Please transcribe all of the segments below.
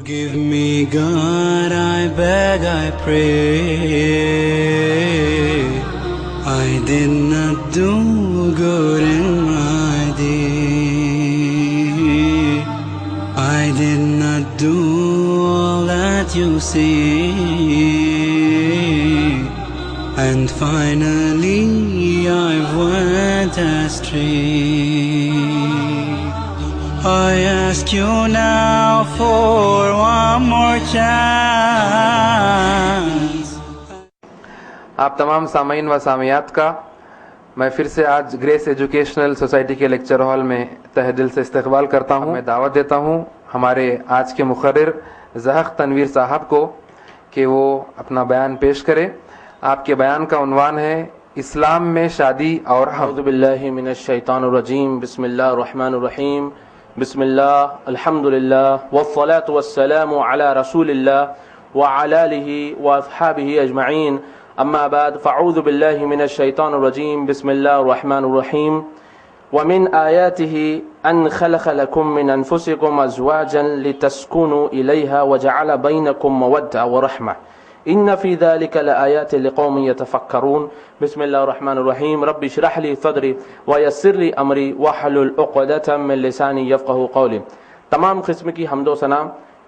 Forgive me, God, I beg, I pray. I did not do good in my day. I did not do all that you say. And finally I went astray. I ask you now for one more chance. آپ تمام سامعین و سامعات کا میں پھر سے آج grease educational society کے لیکچر ہال میں تہ دل سے استقبال کرتا ہوں. میں دعوت دیتا ہوں ہمارے آج کے مقرر زحق تنویر صاحب کو کہ وہ اپنا بیان پیش کرے. آپ کے بیان کا عنوان ہے اسلام میں شادی اور اعوذ باللہ من الشیطان الرجیم. بسم اللہ الرحمن الرحیم. بسم اللہ الحمدللہ والصلاة والسلام علی رسول اللہ وعلی آلہ واصحابہ اجمعین. اما بعد فاعوذ باللہ من الشیطان الرجیم. بسم اللہ الرحمن الرحیم. ومن آیاته ان خلق لكم من انفسكم ازواجا لتسكنوا الیہا وجعل بینکم مودة ورحمة ان فی ذلک لآیات لقوم یتفکرون. بسم اللہ الرحمن الرحیم. رب اشرح لی صدری ویسر لی امری واحلل عقدۃ من لسانی یفقہوا قولی. تمام قسم کی حمد و ثنا،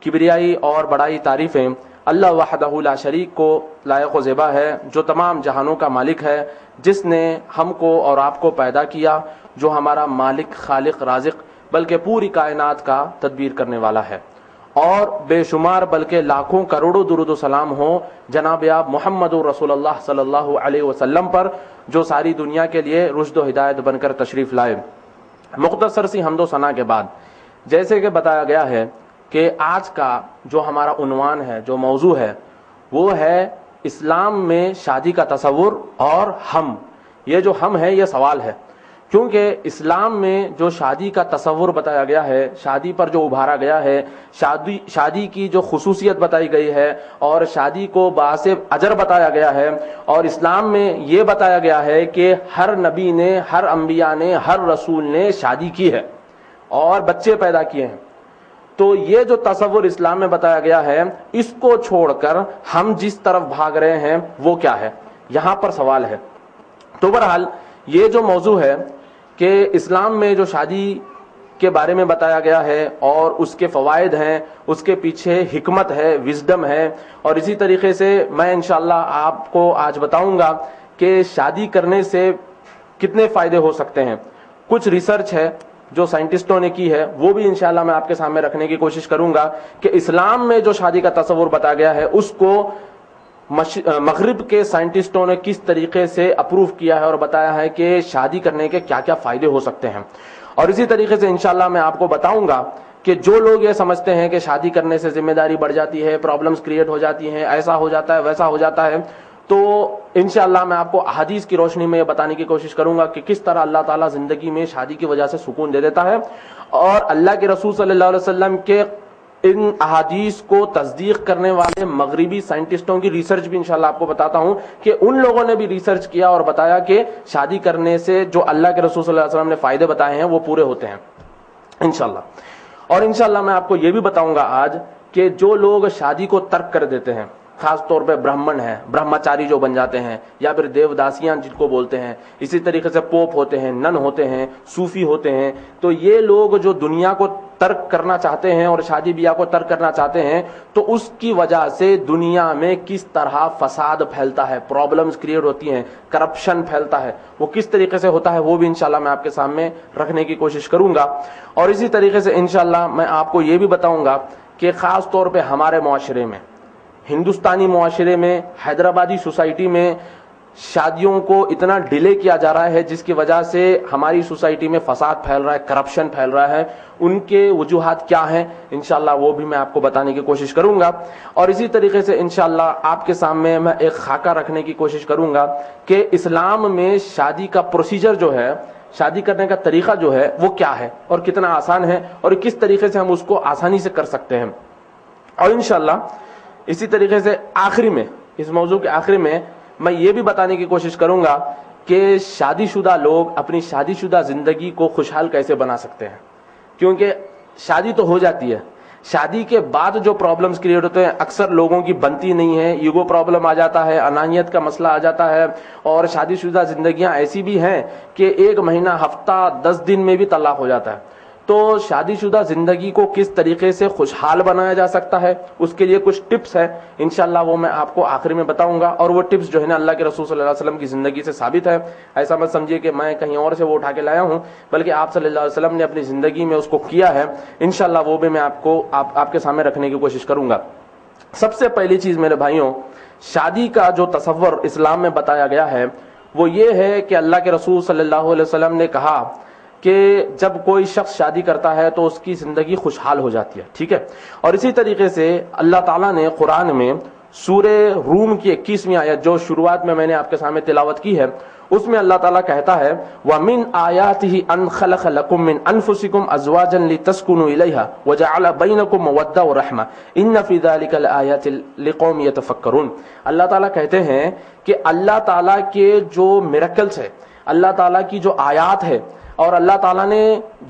کبریائی اور بڑائی تعریفیں اللہ وحدہ لا شریک کو لائق و زیبا ہے، جو تمام جہانوں کا مالک ہے، جس نے ہم کو اور آپ کو پیدا کیا، جو ہمارا مالک، خالق، رازق بلکہ پوری کائنات کا تدبیر کرنے والا ہے. اور بے شمار بلکہ لاکھوں کروڑوں درود و سلام ہو جناب آپ محمد رسول اللہ صلی اللہ علیہ وسلم پر، جو ساری دنیا کے لیے رشد و ہدایت بن کر تشریف لائے. مختصر سی حمد و ثنا کے بعد جیسے کہ بتایا گیا ہے کہ آج کا جو ہمارا عنوان ہے، جو موضوع ہے، وہ ہے اسلام میں شادی کا تصور اور ہم. یہ جو ہم ہے یہ سوال ہے، کیونکہ اسلام میں جو شادی کا تصور بتایا گیا ہے، شادی پر جو ابھارا گیا ہے، شادی کی جو خصوصیت بتائی گئی ہے اور شادی کو باعث اجر بتایا گیا ہے، اور اسلام میں یہ بتایا گیا ہے کہ ہر نبی نے، ہر انبیاء نے، ہر رسول نے شادی کی ہے اور بچے پیدا کیے ہیں. تو یہ جو تصور اسلام میں بتایا گیا ہے، اس کو چھوڑ کر ہم جس طرف بھاگ رہے ہیں وہ کیا ہے، یہاں پر سوال ہے. تو بہرحال یہ جو موضوع ہے کہ اسلام میں جو شادی کے بارے میں بتایا گیا ہے اور اس کے فوائد ہیں، اس کے پیچھے حکمت ہے، وزڈم ہے، اور اسی طریقے سے میں انشاءاللہ آپ کو آج بتاؤں گا کہ شادی کرنے سے کتنے فائدے ہو سکتے ہیں. کچھ ریسرچ ہے جو سائنٹسٹوں نے کی ہے، وہ بھی انشاءاللہ میں آپ کے سامنے رکھنے کی کوشش کروں گا کہ اسلام میں جو شادی کا تصور بتایا گیا ہے اس کو مغرب کے سائنٹسٹوں نے کس طریقے سے اپروو کیا ہے اور بتایا ہے کہ شادی کرنے کے کیا کیا فائدے ہو سکتے ہیں. اور اسی طریقے سے انشاءاللہ میں آپ کو بتاؤں گا کہ جو لوگ یہ سمجھتے ہیں کہ شادی کرنے سے ذمہ داری بڑھ جاتی ہے، پرابلمز کریٹ ہو جاتی ہیں، ایسا ہو جاتا ہے، ویسا ہو جاتا ہے، تو انشاءاللہ میں آپ کو احادیث کی روشنی میں یہ بتانے کی کوشش کروں گا کہ کس طرح اللہ تعالیٰ زندگی میں شادی کی وجہ سے سکون دے دیتا ہے. اور اللہ کے رسول صلی اللہ علیہ وسلم کے ان احادیث کو تصدیق کرنے والے مغربی سائنٹسٹوں کی ریسرچ بھی انشاءاللہ آپ کو بتاتا ہوں کہ ان لوگوں نے بھی ریسرچ کیا اور بتایا کہ شادی کرنے سے جو اللہ کے رسول صلی اللہ علیہ وسلم نے فائدے بتائے ہیں وہ پورے ہوتے ہیں انشاءاللہ. اور انشاءاللہ میں آپ کو یہ بھی بتاؤں گا آج کہ جو لوگ شادی کو ترک کر دیتے ہیں، خاص طور پہ برہمن ہیں، برہمچاری جو بن جاتے ہیں، یا پھر دیوداسیاں جن کو بولتے ہیں، اسی طریقے سے پوپ ہوتے ہیں، نن ہوتے ہیں، صوفی ہوتے ہیں، تو یہ لوگ جو دنیا کو ترک کرنا چاہتے ہیں اور شادی بیاہ کو ترک کرنا چاہتے ہیں، تو اس کی وجہ سے دنیا میں کس طرح فساد پھیلتا ہے، پرابلمز کریٹ ہوتی ہیں، کرپشن پھیلتا ہے، وہ کس طریقے سے ہوتا ہے وہ بھی انشاءاللہ میں آپ کے سامنے رکھنے کی کوشش کروں گا. اور اسی طریقے سے انشاءاللہ میں آپ کو یہ بھی بتاؤں گا کہ خاص طور پہ ہمارے معاشرے میں، ہندوستانی معاشرے میں، حیدرآبادی سوسائٹی میں شادیوں کو اتنا ڈیلے کیا جا رہا ہے جس کی وجہ سے ہماری سوسائٹی میں فساد پھیل رہا ہے، کرپشن پھیل رہا ہے. ان کے وجوہات کیا ہیں انشاءاللہ وہ بھی میں آپ کو بتانے کی کوشش کروں گا. اور اسی طریقے سے انشاءاللہ آپ کے سامنے میں ایک خاکہ رکھنے کی کوشش کروں گا کہ اسلام میں شادی کا پروسیجر جو ہے، شادی کرنے کا طریقہ جو ہے وہ کیا ہے اور کتنا آسان ہے اور کس طریقے سے ہم اس کو آسانی سے کر سکتے ہیں. اور انشاءاللہ اسی طریقے سے آخری میں، اس موضوع کے آخری میں یہ بھی بتانے کی کوشش کروں گا کہ شادی شدہ لوگ اپنی شادی شدہ زندگی کو خوشحال کیسے بنا سکتے ہیں. کیونکہ شادی تو ہو جاتی ہے شادی کے بعد جو پرابلمز کریٹ ہوتے ہیں اکثر لوگوں کی بنتی نہیں ہے، ایگو پرابلم آ جاتا ہے، انانیت کا مسئلہ آ جاتا ہے، اور شادی شدہ زندگیاں ایسی بھی ہیں کہ 1 مہینہ، ہفتہ، 10 دن میں بھی طلاق ہو جاتا ہے۔ تو شادی شدہ زندگی کو کس طریقے سے خوشحال بنایا جا سکتا ہے، اس کے لیے کچھ ٹپس ہیں، انشاءاللہ وہ میں آپ کو آخر میں بتاؤں گا، اور وہ ٹپس جو ہے نا اللہ کے رسول صلی اللہ علیہ وسلم کی زندگی سے ثابت ہے۔ ایسا مت سمجھیے کہ میں کہیں اور سے وہ اٹھا کے لایا ہوں، بلکہ آپ صلی اللہ علیہ وسلم نے اپنی زندگی میں اس کو کیا ہے، انشاءاللہ وہ بھی میں آپ کے سامنے رکھنے کی کوشش کروں گا۔ سب سے پہلی چیز میرے بھائیوں، شادی کا جو تصور اسلام میں بتایا گیا ہے وہ یہ ہے کہ اللہ کے رسول صلی اللہ علیہ وسلم نے کہا کہ جب کوئی شخص شادی کرتا ہے تو اس کی زندگی خوشحال ہو جاتی ہے، ٹھیک ہے۔ اور اسی طریقے سے اللہ تعالیٰ نے قرآن میں سورہ روم کی 21ویں آیت جو شروعات میں نے آپ کے سامنے تلاوت کی ہے، اس میں اللہ تعالیٰ کہتا ہے وَمِنْ آيَاتِهِ أَنْ خَلَقَ لَكُم مِّنْ أَنفُسِكُمْ أَزْوَاجًا لِتَسْكُنُوا إِلَيْهَا وَجَعَلَ بَيْنَكُم مَّوَدَّةً وَرَحْمَةً إِنَّ فِي ذَلِكَ لَآيَاتٍ لِقَوْمٍ يَتَفَكَّرُونَ۔ اللہ تعالیٰ کہتے ہیں کہ اللہ تعالیٰ کے جو میریکلز ہے، اللہ تعالیٰ کی جو آیات ہے، اور اللہ تعالیٰ نے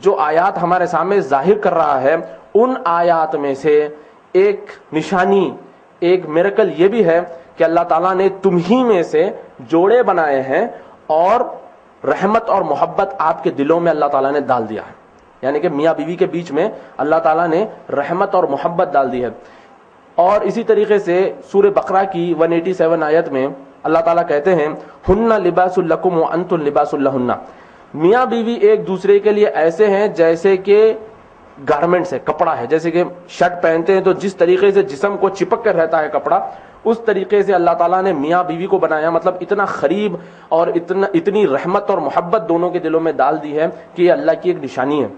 جو آیات ہمارے سامنے ظاہر کر رہا ہے، ان آیات میں سے ایک نشانی، ایک میریکل یہ بھی ہے کہ اللہ تعالیٰ نے تم ہی میں سے جوڑے بنائے ہیں اور رحمت اور محبت آپ کے دلوں میں اللہ تعالیٰ نے ڈال دیا ہے، یعنی کہ میاں بیوی کے بیچ میں اللہ تعالیٰ نے رحمت اور محبت ڈال دی ہے۔ اور اسی طریقے سے سورہ بقرہ کی 187 آیت میں اللہ تعالیٰ کہتے ہیں ہن لباس لکم وانتم لباس لہن۔ میاں بیوی ایک دوسرے کے لیے ایسے ہیں جیسے کہ گارمنٹس ہے، کپڑا ہے، جیسے کہ شرٹ پہنتے ہیں تو جس طریقے سے جسم کو چپک کر رہتا ہے کپڑا، اس طریقے سے اللہ تعالیٰ نے میاں بیوی کو بنایا، مطلب اتنا قریب اور اتنی رحمت اور محبت دونوں کے دلوں میں ڈال دی ہے کہ یہ اللہ کی ایک نشانی ہے۔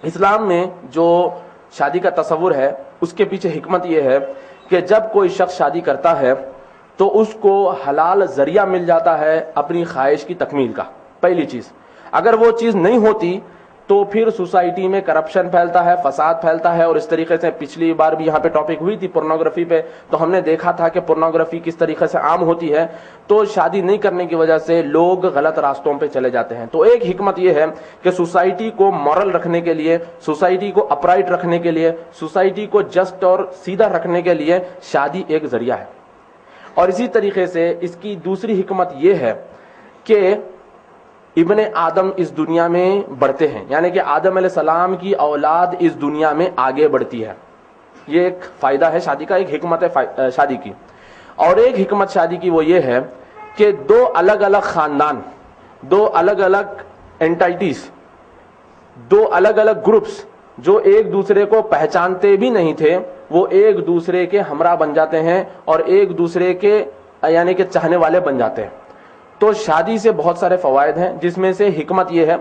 اسلام میں جو شادی کا تصور ہے اس کے پیچھے حکمت یہ ہے کہ جب کوئی شخص شادی کرتا ہے تو اس کو حلال ذریعہ مل جاتا ہے اپنی خواہش کی تکمیل کا، پہلی چیز۔ اگر وہ چیز نہیں ہوتی تو پھر سوسائٹی میں کرپشن پھیلتا ہے، فساد پھیلتا ہے، اور اس طریقے سے پچھلی بار بھی یہاں پہ ٹاپک ہوئی تھی پورنوگرافی پہ، تو ہم نے دیکھا تھا کہ پورنوگرافی کس طریقے سے عام ہوتی ہے، تو شادی نہیں کرنے کی وجہ سے لوگ غلط راستوں پہ چلے جاتے ہیں۔ تو ایک حکمت یہ ہے کہ سوسائٹی کو مورل رکھنے کے لیے، سوسائٹی کو اپرائٹ رکھنے کے لیے، سوسائٹی کو جسٹ اور سیدھا رکھنے کے لیے شادی ایک ذریعہ ہے۔ اور اسی طریقے سے اس کی دوسری حکمت یہ ہے کہ ابن آدم اس دنیا میں بڑھتے ہیں، یعنی کہ آدم علیہ السلام کی اولاد اس دنیا میں آگے بڑھتی ہے۔ یہ ایک فائدہ ہے شادی کا، ایک حکمت ہے شادی کی۔ اور ایک حکمت شادی کی وہ یہ ہے کہ 2 الگ الگ خاندان، 2 الگ الگ اینٹائٹیز، 2 الگ الگ گروپس جو ایک دوسرے کو پہچانتے بھی نہیں تھے، وہ ایک دوسرے کے ہمراہ بن جاتے ہیں اور ایک دوسرے کے یعنی کہ چاہنے والے بن جاتے ہیں۔ تو شادی سے بہت سارے فوائد ہیں، جس میں سے حکمت یہ ہے،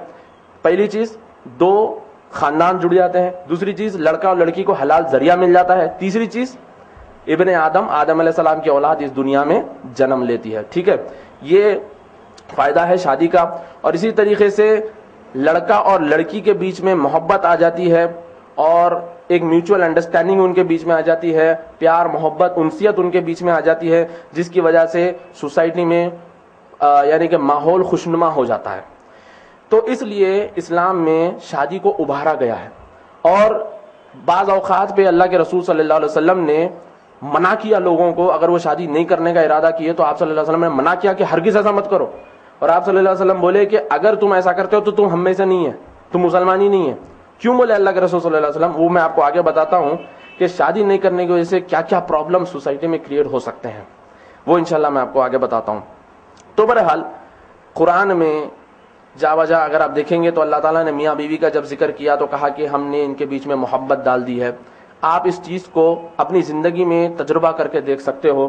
پہلی چیز 2 خاندان جڑ جاتے ہیں، دوسری چیز لڑکا اور لڑکی کو حلال ذریعہ مل جاتا ہے، تیسری چیز ابن آدم علیہ السلام کی اولاد اس دنیا میں جنم لیتی ہے، ٹھیک ہے۔ یہ فائدہ ہے شادی کا۔ اور اسی طریقے سے لڑکا اور لڑکی کے بیچ میں محبت آ جاتی ہے اور ایک میوچول انڈرسٹینڈنگ ان کے بیچ میں آ جاتی ہے، پیار، محبت، انسیت ان کے بیچ میں آ جاتی ہے، جس کی وجہ سے سوسائٹی میں یعنی کہ ماحول خوشنما ہو جاتا ہے۔ تو اس لیے اسلام میں شادی کو ابھارا گیا ہے، اور بعض اوقات پہ اللہ کے رسول صلی اللہ علیہ وسلم نے منع کیا لوگوں کو، اگر وہ شادی نہیں کرنے کا ارادہ کیے تو آپ صلی اللہ علیہ وسلم نے منع کیا کہ ہرگز ایسا مت کرو، اور آپ صلی اللہ علیہ وسلم بولے کہ اگر تم ایسا کرتے ہو تو تم ہم میں سے نہیں ہے، تم مسلمان ہی نہیں ہے۔ کیوں بولے اللہ کے رسول صلی اللہ علیہ وسلم؟ وہ میں آپ کو آگے بتاتا ہوں کہ شادی نہیں کرنے کی وجہ سے کیا کیا پرابلم سوسائٹی میں کریٹ ہو سکتے ہیں، وہ انشاءاللہ میں آپ کو آگے بتاتا ہوں۔ تو بہرحال قرآن میں جا بجا اگر آپ دیکھیں گے تو اللہ تعالیٰ نے میاں بیوی کا جب ذکر کیا تو کہا کہ ہم نے ان کے بیچ میں محبت ڈال دی ہے۔ آپ اس چیز کو اپنی زندگی میں تجربہ کر کے دیکھ سکتے ہو۔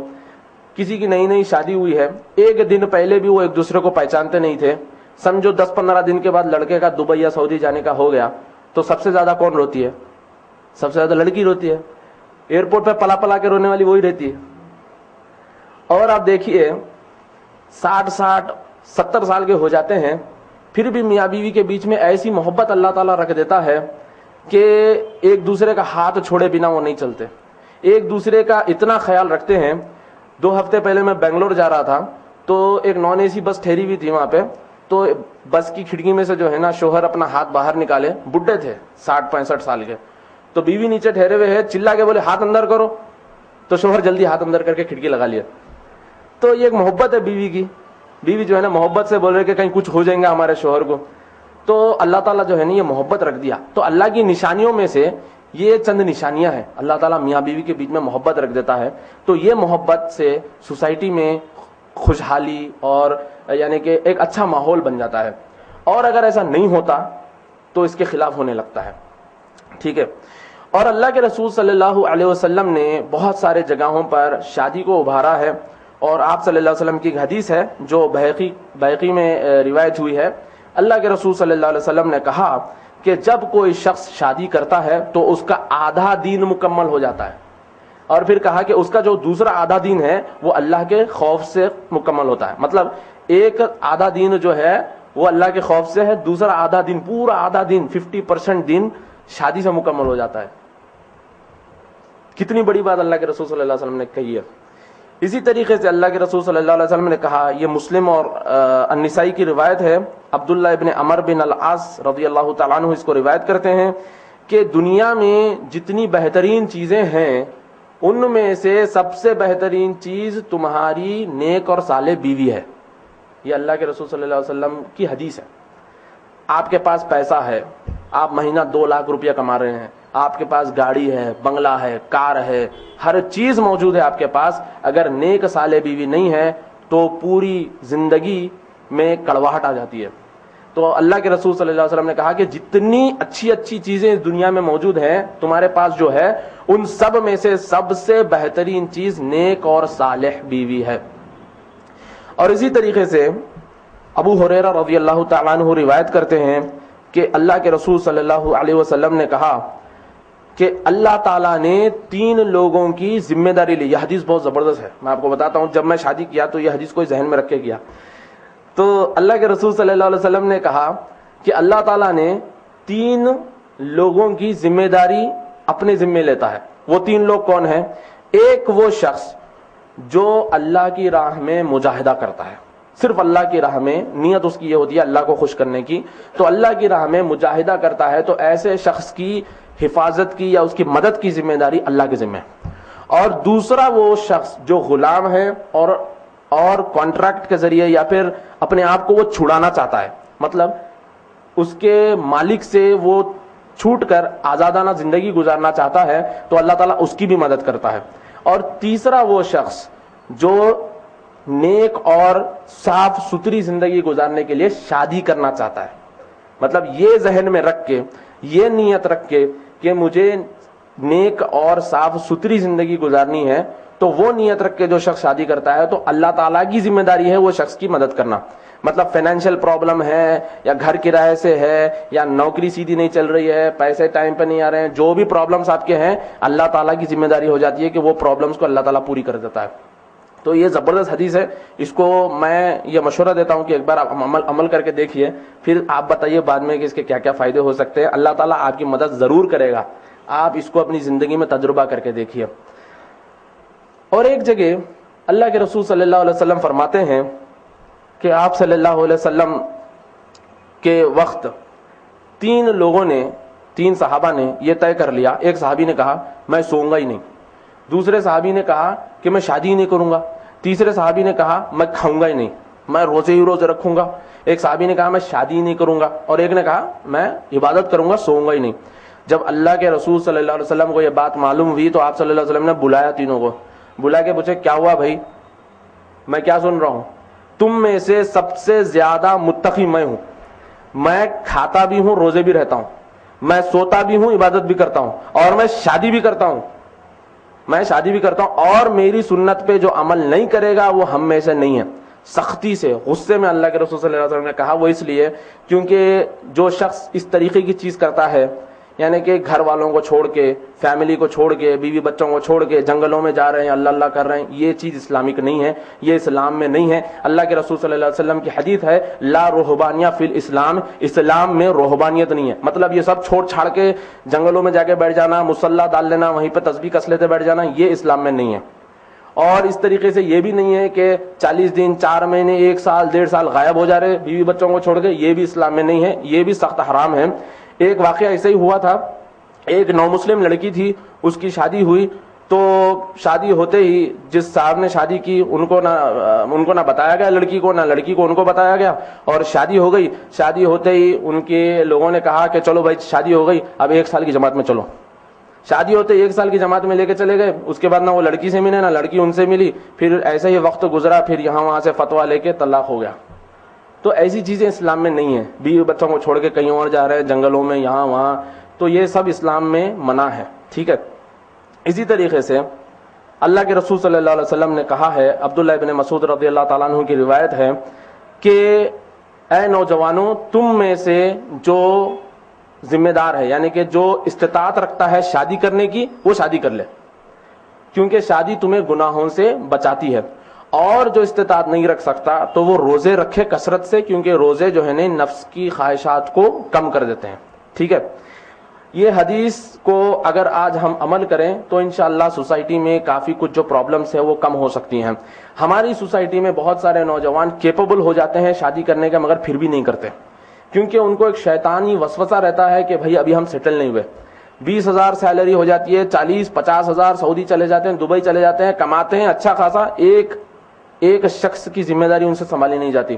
کسی کی نئی نئی شادی ہوئی ہے، 1 دن پہلے بھی وہ ایک دوسرے کو پہچانتے نہیں تھے، سمجھو 10-15 دن کے بعد لڑکے کا دبئی یا سعودی جانے کا ہو گیا تو سب سے زیادہ کون روتی ہے؟ سب سے زیادہ لڑکی روتی ہے، ایئرپورٹ پہ پلا پلا کے رونے والی وہی رہتی ہے۔ اور آپ دیکھیے 60-70 سال کے ہو جاتے ہیں، پھر بھی میاں بیوی کے بیچ میں ایسی محبت اللہ تعالیٰ رکھ دیتا ہے کہ ایک دوسرے کا ہاتھ چھوڑے بنا وہ نہیں چلتے، ایک دوسرے کا اتنا خیال رکھتے ہیں۔ 2 ہفتے پہلے میں بنگلور جا رہا تھا تو ایک نان اے سی بس ٹھہری ہوئی تھی وہاں پہ، تو بس کی کھڑکی میں سے جو ہے نا شوہر اپنا ہاتھ باہر نکالے، بڈھے تھے 60-65 سال کے، تو بیوی نیچے ٹھہرے ہوئے ہے, چلا کے بولے ہاتھ اندر کرو, تو شوہر جلدی ہاتھ اندر کر کے کھڑکی لگا لیا. تو یہ ایک محبت ہے بیوی کی. بیوی جو ہے نا محبت سے بول رہے کہ کہیں کچھ ہو جائیں گا ہمارے شوہر کو, تو اللہ تعالیٰ جو ہے نا یہ محبت رکھ دیا. تو اللہ کی نشانیوں میں سے یہ چند نشانیاں ہیں, اللہ تعالیٰ میاں بیوی کے بیچ میں محبت رکھ دیتا ہے. تو یہ محبت سے سوسائٹی میں خوشحالی اور یعنی کہ ایک اچھا ماحول بن جاتا ہے, اور اگر ایسا نہیں ہوتا تو اس کے خلاف ہونے لگتا ہے. ٹھیک ہے. اور اللہ کے رسول صلی اللہ علیہ وسلم نے بہت سارے جگہوں پر شادی کو ابھارا ہے, اور آپ صلی اللہ علیہ وسلم کی ایک حدیث ہے جو بحقی میں روایت ہوئی ہے. اللہ کے رسول صلی اللہ علیہ وسلم نے کہا کہ جب کوئی شخص شادی کرتا ہے تو اس کا آدھا دین مکمل ہو جاتا ہے, اور پھر کہا کہ اس کا جو دوسرا آدھا دین ہے وہ اللہ کے خوف سے مکمل ہوتا ہے. مطلب ایک آدھا دین جو ہے وہ اللہ کے خوف سے ہے, دوسرا آدھا دین, پورا آدھا دین 50% دین شادی سے مکمل ہو جاتا ہے. کتنی بڑی بات اللہ کے رسول صلی اللہ علیہ وسلم نے کہی ہے. اسی طریقے سے اللہ کے رسول صلی اللہ علیہ وسلم نے کہا, یہ مسلم اور النسائی کی روایت ہے, عبداللہ ابن عمر بن العاص رضی اللہ تعالیٰ عنہ اس کو روایت کرتے ہیں کہ دنیا میں جتنی بہترین چیزیں ہیں ان میں سے سب سے بہترین چیز تمہاری نیک اور صالح بیوی ہے. یہ اللہ کے رسول صلی اللہ علیہ وسلم کی حدیث ہے. آپ کے پاس پیسہ ہے, آپ مہینہ 2 لاکھ روپیہ کما رہے ہیں, آپ کے پاس گاڑی ہے, بنگلہ ہے, کار ہے, ہر چیز موجود ہے آپ کے پاس, اگر نیک صالح بیوی نہیں ہے تو پوری زندگی میں کڑواہٹ آ جاتی ہے. تو اللہ کے رسول صلی اللہ علیہ وسلم نے کہا کہ جتنی اچھی اچھی چیزیں اس دنیا میں موجود ہیں تمہارے پاس جو ہے ان سب میں سے سب سے بہترین چیز نیک اور صالح بیوی ہے. اور اسی طریقے سے ابو ہریرہ رضی اللہ تعالیٰ عنہ روایت کرتے ہیں کہ اللہ کے رسول صلی اللہ علیہ وسلم نے کہا کہ اللہ تعالیٰ نے 3 لوگوں کی ذمہ داری لی. یہ حدیث بہت زبردست ہے, میں آپ کو بتاتا ہوں. جب میں شادی کیا تو یہ حدیث کو ذہن میں رکھ کے کیا. تو اللہ کے رسول صلی اللہ علیہ وسلم نے کہا کہ اللہ تعالیٰ نے 3 لوگوں کی ذمہ داری اپنے ذمے لیتا ہے. وہ 3 لوگ کون ہیں؟ ایک وہ شخص جو اللہ کی راہ میں مجاہدہ کرتا ہے, صرف اللہ کی راہ میں, نیت اس کی یہ ہوتی ہے اللہ کو خوش کرنے کی, تو اللہ کی راہ میں مجاہدہ کرتا ہے, تو ایسے شخص کی حفاظت کی یا اس کی مدد کی ذمہ داری اللہ کے ذمہ ہے. اور دوسرا وہ شخص جو غلام ہے اور کانٹریکٹ کے ذریعے یا پھر اپنے آپ کو وہ چھڑانا چاہتا ہے, مطلب اس کے مالک سے وہ چھوٹ کر آزادانہ زندگی گزارنا چاہتا ہے, تو اللہ تعالیٰ اس کی بھی مدد کرتا ہے. اور تیسرا وہ شخص جو نیک اور صاف ستھری زندگی گزارنے کے لیے شادی کرنا چاہتا ہے, مطلب یہ ذہن میں رکھ کے, یہ نیت رکھ کے کہ مجھے نیک اور صاف ستھری زندگی گزارنی ہے, تو وہ نیت رکھ کے جو شخص شادی کرتا ہے تو اللہ تعالیٰ کی ذمہ داری ہے وہ شخص کی مدد کرنا. مطلب فائنینشیل پرابلم ہے, یا گھر کرائے سے ہے, یا نوکری سیدھی نہیں چل رہی ہے, پیسے ٹائم پہ نہیں آ رہے ہیں, جو بھی پرابلمس آپ کے ہیں اللہ تعالیٰ کی ذمہ داری ہو جاتی ہے کہ وہ پرابلمس کو اللہ تعالیٰ پوری کر دیتا ہے. تو یہ زبردست حدیث ہے, اس کو میں یہ مشورہ دیتا ہوں کہ ایک بار آپ عمل کر کے دیکھیے, پھر آپ بتائیے بعد میں کہ اس کے کیا کیا فائدے ہو سکتے ہیں. اللہ تعالیٰ آپ کی مدد ضرور کرے گا, آپ اس کو اپنی زندگی میں تجربہ کر کے دیکھیے. اور ایک جگہ اللہ کے رسول صلی اللہ علیہ وسلم فرماتے ہیں کہ آپ صلی اللہ علیہ وسلم کے وقت 3 لوگوں نے, 3 صحابہ نے یہ طے کر لیا. ایک صحابی نے کہا میں سوؤں گا ہی نہیں, دوسرے صحابی نے کہا کہ میں شادی ہی نہیں کروں گا, تیسرے صحابی نے کہا میں کھاؤں گا ہی نہیں, میں روزے ہی روزے رکھوں گا, ایک صحابی نے کہا میں شادی ہی نہیں کروں گا, اور ایک نے کہا میں عبادت کروں گا, سوؤں گا ہی نہیں. جب اللہ کے رسول صلی اللہ علیہ وسلم کو یہ بات معلوم ہوئی تو آپ صلی اللہ علیہ وسلم نے بلایا تینوں کو, بلا کے پوچھے کیا ہوا بھائی, میں کیا سن رہا ہوں, تم میں سے سب سے زیادہ متقی میں ہوں, میں کھاتا بھی ہوں, روزے بھی رہتا ہوں, میں سوتا بھی ہوں, عبادت بھی کرتا ہوں, اور میں شادی بھی کرتا ہوں, اور میری سنت پہ جو عمل نہیں کرے گا وہ ہم میں سے نہیں ہے. سختی سے, غصے میں اللہ کے رسول صلی اللہ علیہ وسلم نے کہا. وہ اس لیے کیونکہ جو شخص اس طریقے کی چیز کرتا ہے, یعنی کہ گھر والوں کو چھوڑ کے, فیملی کو چھوڑ کے, بیوی بچوں کو چھوڑ کے جنگلوں میں جا رہے ہیں, اللہ اللہ کر رہے ہیں, یہ چیز اسلامک نہیں ہے, یہ اسلام میں نہیں ہے. اللہ کے رسول صلی اللہ علیہ وسلم کی حدیث ہے لا رہبانیہ فی الاسلام, اسلام میں رہبانیت نہیں ہے. مطلب یہ سب چھوڑ چھاڑ کے جنگلوں میں جا کے بیٹھ جانا, مصلی ڈال لینا, وہیں پہ تسبیح کس لیتے بیٹھ جانا, یہ اسلام میں نہیں ہے. اور اس طریقے سے یہ بھی نہیں ہے کہ 40 دن 4 مہینے 1 سال 1.5 سال غائب ہو جا رہے بیوی بچوں کو چھوڑ کے, یہ بھی اسلام میں نہیں ہے, یہ بھی سخت حرام ہے. ایک واقعہ ایسے ہی ہوا تھا ایک نو مسلم لڑکی تھی, اس کی شادی ہوئی, تو شادی ہوتے ہی جس صاحب نے شادی کی ان کو نہ بتایا گیا لڑکی کو, نہ لڑکی کو ان کو بتایا گیا, اور شادی ہو گئی. شادی ہوتے ہی ان کے لوگوں نے کہا کہ چلو بھائی شادی ہو گئی, اب 1 سال کی جماعت میں چلو. شادی ہوتے 1 سال کی جماعت میں لے کے چلے گئے. اس کے بعد نہ وہ لڑکی سے ملے نہ لڑکی ان سے ملی. پھر ایسے ہی وقت گزرا, پھر یہاں وہاں سے فتویٰ لے کے طلاق ہو گیا. تو ایسی چیزیں اسلام میں نہیں ہیں. بیوی بچوں کو چھوڑ کے کہیں اور جا رہے ہیں, جنگلوں میں, یہاں وہاں, تو یہ سب اسلام میں منع ہے. ٹھیک ہے. اسی طریقے سے اللہ کے رسول صلی اللہ علیہ وسلم نے کہا ہے, عبداللہ ابن مسعود رضی اللہ تعالیٰ عنہ کی روایت ہے کہ اے نوجوانوں, تم میں سے جو ذمہ دار ہے, یعنی کہ جو استطاعت رکھتا ہے شادی کرنے کی, وہ شادی کر لے, کیونکہ شادی تمہیں گناہوں سے بچاتی ہے. اور جو استطاعت نہیں رکھ سکتا تو وہ روزے رکھے کثرت سے, کیونکہ روزے جو ہے نفس کی خواہشات کو کم کر دیتے ہیں. ٹھیک ہے. یہ حدیث کو اگر آج ہم عمل کریں تو انشاءاللہ سوسائٹی میں کافی کچھ جو پرابلمز ہیں وہ کم ہو سکتی ہیں. ہماری سوسائٹی میں بہت سارے نوجوان کیپیبل ہو جاتے ہیں شادی کرنے کا, مگر پھر بھی نہیں کرتے, کیونکہ ان کو ایک شیطانی وسوسہ رہتا ہے کہ بھائی ابھی ہم سیٹل نہیں ہوئے. 20,000 سیلری ہو جاتی ہے, 40-50 ہزار, سعودی چلے جاتے ہیں, دبئی چلے جاتے ہیں, کماتے ہیں اچھا خاصا, ایک شخص کی ذمہ داری ان سے سنبھالی نہیں جاتی.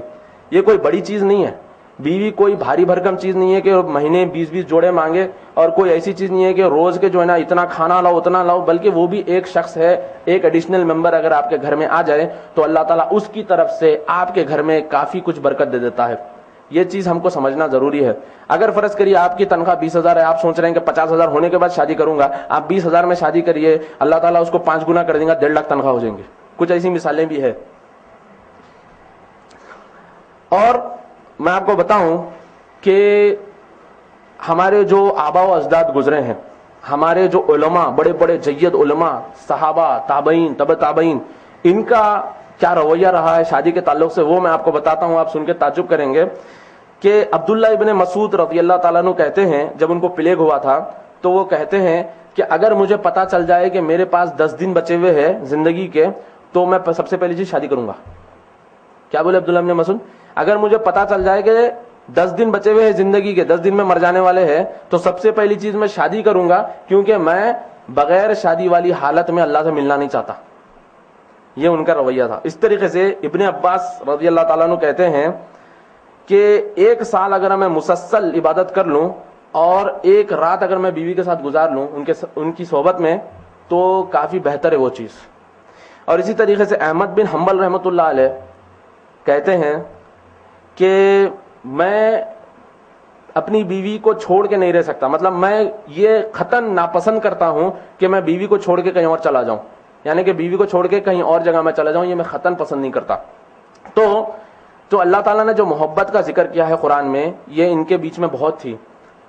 یہ کوئی بڑی چیز نہیں ہے. بیوی کوئی بھاری بھرکم چیز نہیں ہے کہ مہینے 20 جوڑے مانگے, اور کوئی ایسی چیز نہیں ہے کہ روز کے جو ہے نا اتنا کھانا لاؤ اتنا لاؤ, بلکہ وہ بھی ایک شخص ہے. ایک ایڈیشنل ممبر اگر آپ کے گھر میں آ جائے تو اللہ تعالیٰ اس کی طرف سے آپ کے گھر میں کافی کچھ برکت دے دیتا ہے. یہ چیز ہم کو سمجھنا ضروری ہے. اگر فرض کریے آپ کی تنخواہ 20,000 ہے, آپ سوچ رہے ہیں کہ 50,000 ہونے کے بعد شادی کروں گا, آپ 20,000 میں شادی کریے, اللہ تعالیٰ اس کو 5 گنا کر دیں گا, 1.5 لاکھ تنخواہ ہو جائیں گے. کچھ ایسی مثالیں بھی ہے. اور میں آپ کو بتاؤں کہ ہمارے جو آبا و اجداد گزرے ہیں, ہمارے جو علماء, بڑے بڑے جید علماء, صحابہ, تابعین, تبع تابعین, ان کا کیا رویہ رہا ہے شادی کے تعلق سے, وہ میں آپ کو بتاتا ہوں. آپ سن کے تعجب کریں گے کہ عبداللہ ابن مسعود رضی اللہ تعالیٰ عنہ کہتے ہیں, جب ان کو پلیگ ہوا تھا تو وہ کہتے ہیں کہ اگر مجھے پتا چل جائے کہ میرے پاس 10 دن بچے ہوئے ہیں زندگی کے, تو میں سب سے پہلی چیز شادی کروں گا. کیا بولے عبداللہ ابن مسعود؟ اگر مجھے پتا چل جائے کہ 10 دن بچے ہوئے ہیں زندگی کے, 10 دن میں مر جانے والے ہیں, تو سب سے پہلی چیز میں شادی کروں گا, کیونکہ میں بغیر شادی والی حالت میں اللہ سے ملنا نہیں چاہتا. یہ ان کا رویہ تھا. اس طریقے سے ابن عباس رضی اللہ تعالیٰ عنہ کہتے ہیں کہ 1 سال اگر میں مسلسل عبادت کر لوں اور 1 رات اگر میں بیوی کے ساتھ گزار لوں ان کی صحبت میں, تو کافی بہتر ہے وہ چیز. اور اسی طریقے سے احمد بن حنبل رحمۃ اللہ علیہ کہتے ہیں کہ میں اپنی بیوی کو چھوڑ کے نہیں رہ سکتا, مطلب میں یہ قطعاً ناپسند کرتا ہوں کہ میں بیوی کو چھوڑ کے کہیں اور چلا جاؤں, یعنی کہ بیوی کو چھوڑ کے کہیں اور جگہ میں چلا جاؤں, یہ میں قطعاً پسند نہیں کرتا. تو اللہ تعالیٰ نے جو محبت کا ذکر کیا ہے قرآن میں, یہ ان کے بیچ میں بہت تھی.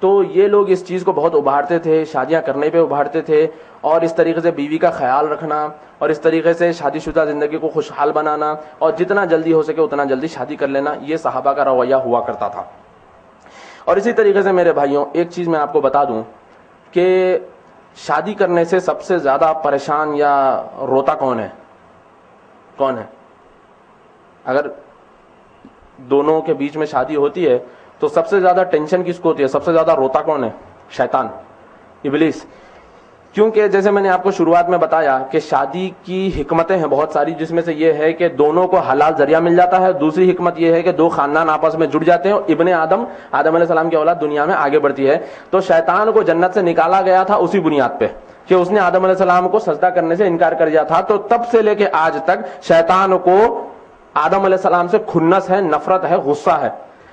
تو یہ لوگ اس چیز کو بہت ابھارتے تھے, شادیاں کرنے پہ ابھارتے تھے, اور اس طریقے سے بیوی کا خیال رکھنا, اور اس طریقے سے شادی شدہ زندگی کو خوشحال بنانا, اور جتنا جلدی ہو سکے اتنا جلدی شادی کر لینا, یہ صحابہ کا رویہ ہوا کرتا تھا. اور اسی طریقے سے میرے بھائیوں, ایک چیز میں آپ کو بتا دوں کہ شادی کرنے سے سب سے زیادہ پریشان یا روتا کون ہے؟ اگر دونوں کے بیچ میں شادی ہوتی ہے تو سب سے زیادہ ٹینشن کس کو ہوتی ہے؟ سب سے زیادہ روتا کون ہے؟ شیطان, ابلیس. کیونکہ جیسے میں نے آپ کو شروعات میں بتایا کہ شادی کی حکمتیں ہیں بہت ساری, جس میں سے یہ ہے کہ دونوں کو حلال ذریعہ مل جاتا ہے. دوسری حکمت یہ ہے کہ 2 خاندان آپس میں جڑ جاتے ہیں, ابن آدم علیہ السلام کی اولاد دنیا میں آگے بڑھتی ہے. تو شیطان کو جنت سے نکالا گیا تھا اسی بنیاد پہ کہ اس نے آدم علیہ السلام کو سجدہ کرنے سے انکار کر دیا تھا. تو تب سے لے کے آج تک شیطان کو آدم علیہ السلام سے کھنس ہے, نفرت ہے, غصہ ہے,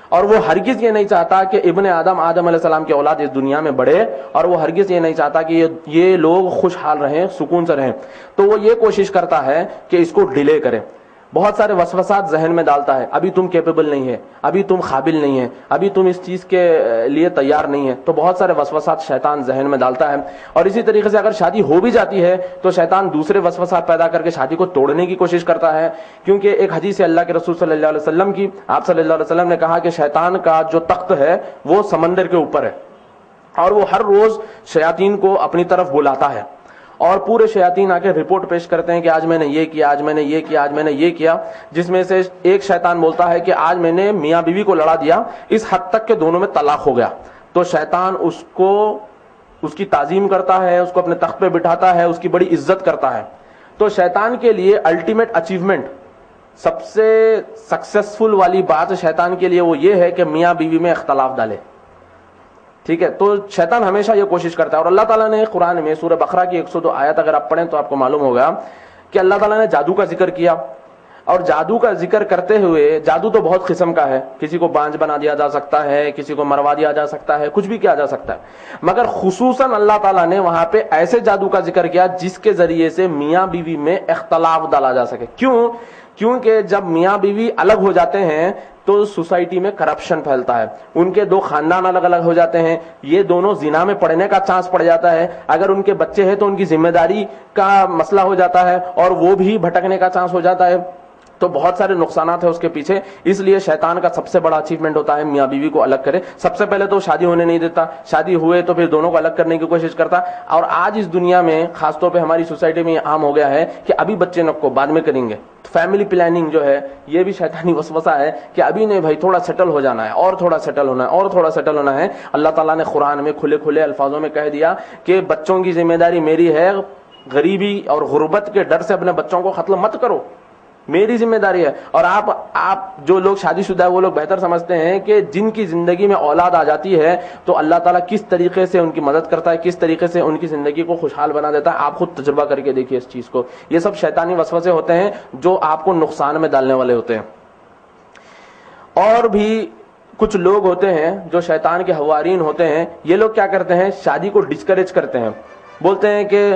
اور وہ ہرگز یہ نہیں چاہتا کہ ابن آدم علیہ السلام کی اولاد اس دنیا میں بڑھے, اور وہ ہرگز یہ نہیں چاہتا کہ یہ لوگ خوشحال رہیں, سکون سے رہیں. تو وہ یہ کوشش کرتا ہے کہ اس کو ڈیلے کرے. بہت سارے وسوسات ذہن میں ڈالتا ہے, ابھی تم کیپیبل نہیں ہے, ابھی تم قابل نہیں ہے, ابھی تم اس چیز کے لیے تیار نہیں ہے. تو بہت سارے وسوسات شیطان ذہن میں ڈالتا ہے. اور اسی طریقے سے اگر شادی ہو بھی جاتی ہے تو شیطان دوسرے وسوسات پیدا کر کے شادی کو توڑنے کی کوشش کرتا ہے. کیونکہ ایک حدیث ہے اللہ کے رسول صلی اللہ علیہ وسلم کی, آپ صلی اللہ علیہ وسلم نے کہا کہ شیطان کا جو تخت ہے وہ سمندر کے اوپر ہے, اور وہ ہر روز شیاطین کو اپنی طرف بلاتا ہے, اور پورے شیاطین آ کے رپورٹ پیش کرتے ہیں کہ آج میں نے یہ کیا, آج میں نے یہ کیا, آج میں نے یہ کیا. جس میں سے ایک شیطان بولتا ہے کہ آج میں نے میاں بیوی کو لڑا دیا, اس حد تک کہ دونوں میں طلاق ہو گیا. تو شیطان اس کو اس کی تعظیم کرتا ہے, اس کو اپنے تخت پہ بٹھاتا ہے, اس کی بڑی عزت کرتا ہے. تو شیطان کے لیے الٹیمیٹ اچیومنٹ, سب سے سکسیسفل والی بات شیطان کے لیے وہ یہ ہے کہ میاں بیوی میں اختلاف ڈالے. ٹھیک ہے, تو شیطان ہمیشہ یہ کوشش کرتا ہے. اور اللہ تعالیٰ نے قرآن میں سورہ بقرہ کی 102 آیت اگر آپ پڑھیں تو آپ کو معلوم ہوگا کہ اللہ تعالیٰ نے جادو کا ذکر کیا. اور جادو کا ذکر کرتے ہوئے, جادو تو بہت قسم کا ہے, کسی کو بانجھ بنا دیا جا سکتا ہے, کسی کو مروا دیا جا سکتا ہے, کچھ بھی کیا جا سکتا ہے, مگر خصوصاً اللہ تعالیٰ نے وہاں پہ ایسے جادو کا ذکر کیا جس کے ذریعے سے میاں بیوی میں اختلاف ڈالا جا سکے. کیوں؟ کیونکہ جب میاں بیوی الگ ہو جاتے ہیں تو سوسائٹی میں کرپشن پھیلتا ہے, ان کے دو خاندان الگ الگ ہو جاتے ہیں, یہ دونوں زنا میں پڑنے کا چانس پڑ جاتا ہے, اگر ان کے بچے ہیں تو ان کی ذمہ داری کا مسئلہ ہو جاتا ہے اور وہ بھی بھٹکنے کا چانس ہو جاتا ہے. تو بہت سارے نقصانات ہیں اس کے پیچھے. اس لیے شیطان کا سب سے بڑا اچیومنٹ ہوتا ہے میاں بیوی کو الگ کرے. سب سے پہلے تو شادی ہونے نہیں دیتا, شادی ہوئے تو پھر دونوں کو الگ کرنے کی کوشش کرتا. اور آج اس دنیا میں خاص طور پہ ہماری سوسائٹی میں یہ عام ہو گیا ہے کہ ابھی بچے نکو بعد میں کریں گے. فیملی پلاننگ جو ہے یہ بھی شیطانی وسوسہ ہے کہ ابھی نہیں بھائی, تھوڑا سیٹل ہو جانا ہے, اور تھوڑا سیٹل ہونا ہے, اور تھوڑا سیٹل ہونا ہے. اللہ تعالیٰ نے قرآن میں کھلے کھلے الفاظوں میں کہہ دیا کہ بچوں کی ذمہ داری میری ہے, غریبی اور غربت کے ڈر سے اپنے بچوں کو قتل مت کرو, میری ذمہ داری ہے. اور آپ جو لوگ شادی شدہ ہے وہ لوگ بہتر سمجھتے ہیں کہ جن کی زندگی میں اولاد آ جاتی ہے تو اللہ تعالیٰ کس طریقے سے ان کی مدد کرتا ہے, کس طریقے سے ان کی زندگی کو خوشحال بنا دیتا ہے. آپ خود تجربہ کر کے دیکھیے اس چیز کو. یہ سب شیطانی وسوسے ہوتے ہیں جو آپ کو نقصان میں ڈالنے والے ہوتے ہیں. اور بھی کچھ لوگ ہوتے ہیں جو شیطان کے حوارین ہوتے ہیں. یہ لوگ کیا کرتے ہیں, شادی کو ڈسکریج کرتے ہیں. بولتے ہیں کہ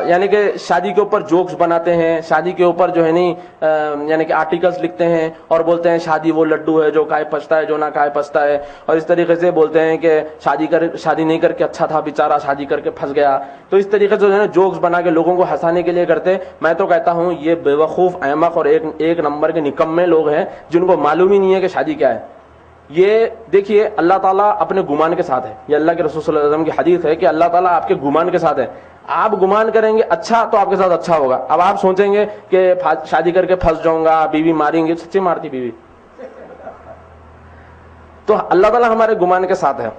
یعنی کہ شادی کے اوپر جوکس بناتے ہیں, شادی کے اوپر جو ہے نہیں یعنی کہ آرٹیکلز لکھتے ہیں اور بولتے ہیں شادی وہ لڈو ہے جو کھائے پچتا ہے جو نہ کھائے پچتا ہے. اور اس طریقے سے بولتے ہیں کہ شادی نہیں کر کے اچھا تھا بیچارہ, شادی کر کے پھنس گیا. تو اس طریقے سے جو ہے نا جوکس بنا کے لوگوں کو ہنسانے کے لیے کرتے. میں تو کہتا ہوں یہ بے وقوف, احمق اور ایک نمبر کے نکمے لوگ ہیں جن کو معلوم ہی نہیں ہے کہ شادی کیا ہے. یہ دیکھیے اللہ تعالیٰ اپنے گمان کے ساتھ ہے. یہ اللہ کے رسول صلی اللہ علیہ وسلم کی حدیث ہے کہ اللہ تعالیٰ آپ کے گمان کے ساتھ ہے. آپ گمان کریں گے اچھا تو آپ کے ساتھ اچھا ہوگا. اب آپ سوچیں گے کہ شادی کر کے پھنس جاؤں گا, بیوی ماریں گے, سچی مارتی بیوی. تو اللہ تعالیٰ ہمارے گمان کے ساتھ ہے.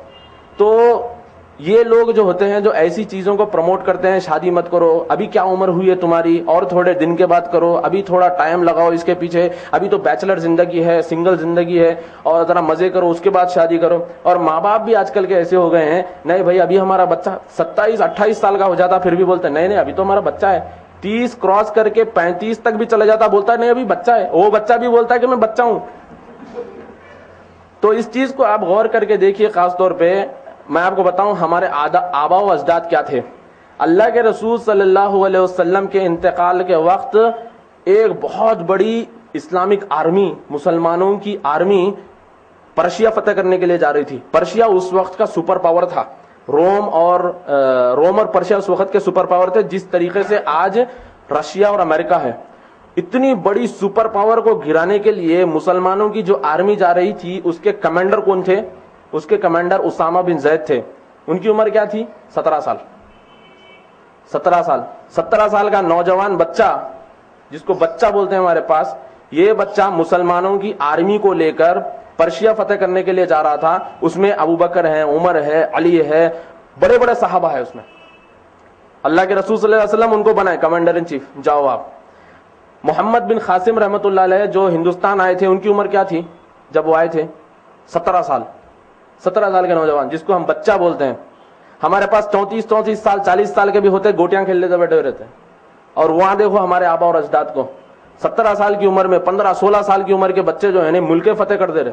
تو یہ لوگ جو ہوتے ہیں جو ایسی چیزوں کو پروموٹ کرتے ہیں, شادی مت کرو, ابھی کیا عمر ہوئی ہے تمہاری, اور تھوڑے دن کے بعد کرو, ابھی تھوڑا ٹائم لگاؤ اس کے پیچھے, ابھی تو بیچلر زندگی ہے, سنگل زندگی ہے, اور ذرا مزے کرو, اس کے بعد شادی کرو. اور ماں باپ بھی آج کل کے ایسے ہو گئے ہیں, نہیں بھائی ابھی ہمارا بچہ 27-28 سال کا ہو جاتا پھر بھی بولتے نہیں ابھی تو ہمارا بچہ ہے. 30 کراس کر کے 35 تک بھی چلا جاتا, بولتا ہے نہیں ابھی بچہ ہے. وہ بچہ بھی بولتا ہے کہ میں بچہ ہوں. تو اس چیز کو آپ غور کر کے دیکھیے. خاص طور پہ میں آپ کو بتاؤں ہمارے آبا و اجداد کیا تھے. اللہ کے رسول صلی اللہ علیہ وسلم کے انتقال کے وقت ایک بہت بڑی اسلامک آرمی, مسلمانوں کی آرمی پرشیا فتح کرنے کے لیے جا رہی تھی. پرشیا اس وقت کا سپر پاور تھا. روم اور پرشیا اس وقت کے سپر پاور تھے. جس طریقے سے آج رشیا اور امریکہ ہے, اتنی بڑی سپر پاور کو گرانے کے لیے مسلمانوں کی جو آرمی جا رہی تھی اس کے کمانڈر کون تھے؟ اس کے کمانڈر اسامہ بن زید تھے. ان کی عمر کیا تھی؟ 17 سال. 17 سال کا نوجوان بچہ, جس کو بچہ بولتے ہیں ہمارے پاس, یہ بچہ مسلمانوں کی آرمی کو لے کر پرشیا فتح کرنے کے لیے جا رہا تھا. اس میں ابو بکر ہے, عمر ہے, علی ہے, بڑے بڑے صحابہ ہے اس میں. اللہ کے رسول صلی اللہ علیہ وسلم ان کو بنائے کمانڈر ان چیف, جاؤ آپ. محمد بن قاسم رحمۃ اللہ علیہ جو ہندوستان آئے تھے, ان کی عمر کیا تھی جب وہ آئے تھے؟ 17 سال. 17 سال کے نوجوان جس کو ہم بچہ بولتے ہیں. ہمارے پاس 34 سال 40 سال کے بھی ہوتے, گوٹیاں کھیل لیتے بیٹھے رہتے ہیں. اور وہاں دیکھو ہمارے آبا اور اجداد کو 17 سال کی عمر میں 15-16 سال کی عمر کے بچے جو ہیں ملک فتح کر دے رہے.